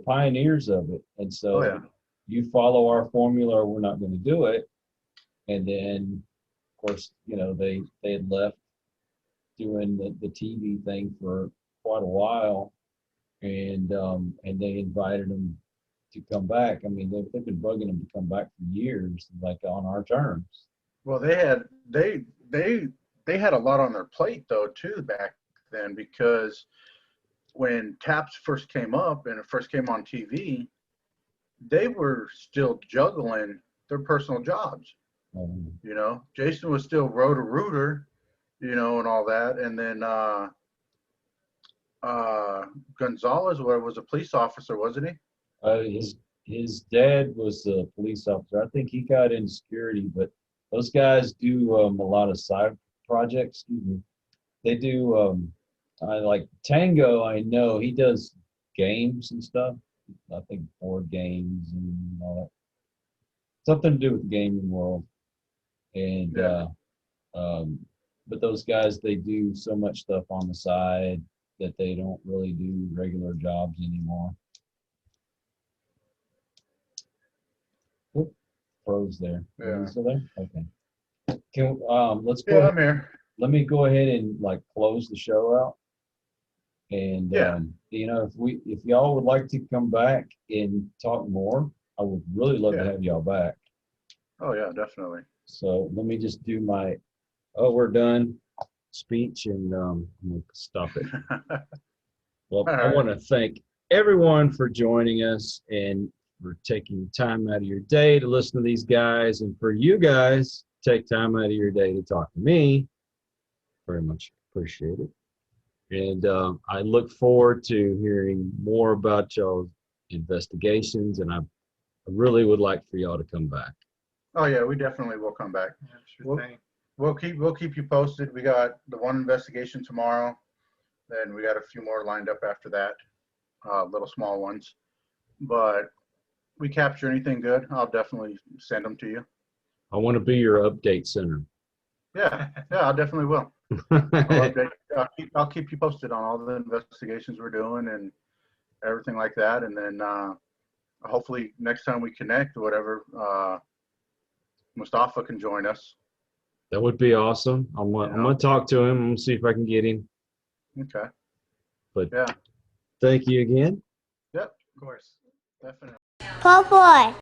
pioneers of it. And so you follow our formula or we're not going to do it. And then, of course, they had left doing the TV thing for quite a while, and they invited them to come back. I mean, they've been bugging them to come back for years, like on our terms. Well, they had a lot on their plate though too back then, because when Taps first came up and it first came on TV, they were still juggling their personal jobs. Jason was still Roto-Rooter, and all that. And then Gonzalez was a police officer, wasn't he? His dad was a police officer. I think he got into security, but those guys do a lot of side projects. Excuse me. They do I like Tango. I know he does games and stuff. I think board games and all that. Something to do with the gaming world. And but those guys, they do so much stuff on the side that they don't really do regular jobs anymore. Oop, froze there. Yeah. Are you still there? Okay. Let's go Yeah, ahead. I'm here. Let me go ahead and close the show out. And if y'all would like to come back and talk more, I would really love to have y'all back. Oh yeah, definitely. So let me just do we're done. speech, and I'm going to stop it. Well, All I right. want to thank everyone for joining us and for taking time out of your day to listen to these guys, and for you guys take time out of your day to talk to me. Very much appreciate it. And I look forward to hearing more about y'all's investigations, and I really would like for y'all to come back. Oh yeah, we definitely will come back. Yeah, sure Well, thing. We'll keep you posted. We got the one investigation tomorrow, then we got a few more lined up after that, little small ones. But we capture anything good, I'll definitely send them to you. I want to be your update center. Yeah, I definitely will. I'll keep you posted on all the investigations we're doing and everything like that. And then hopefully next time we connect, whatever, Mustafa can join us. That would be awesome. I'm gonna talk to him. I'm gonna see if I can get him. Okay. But Yeah. thank you again. Yep. Of course. Definitely. Po boy.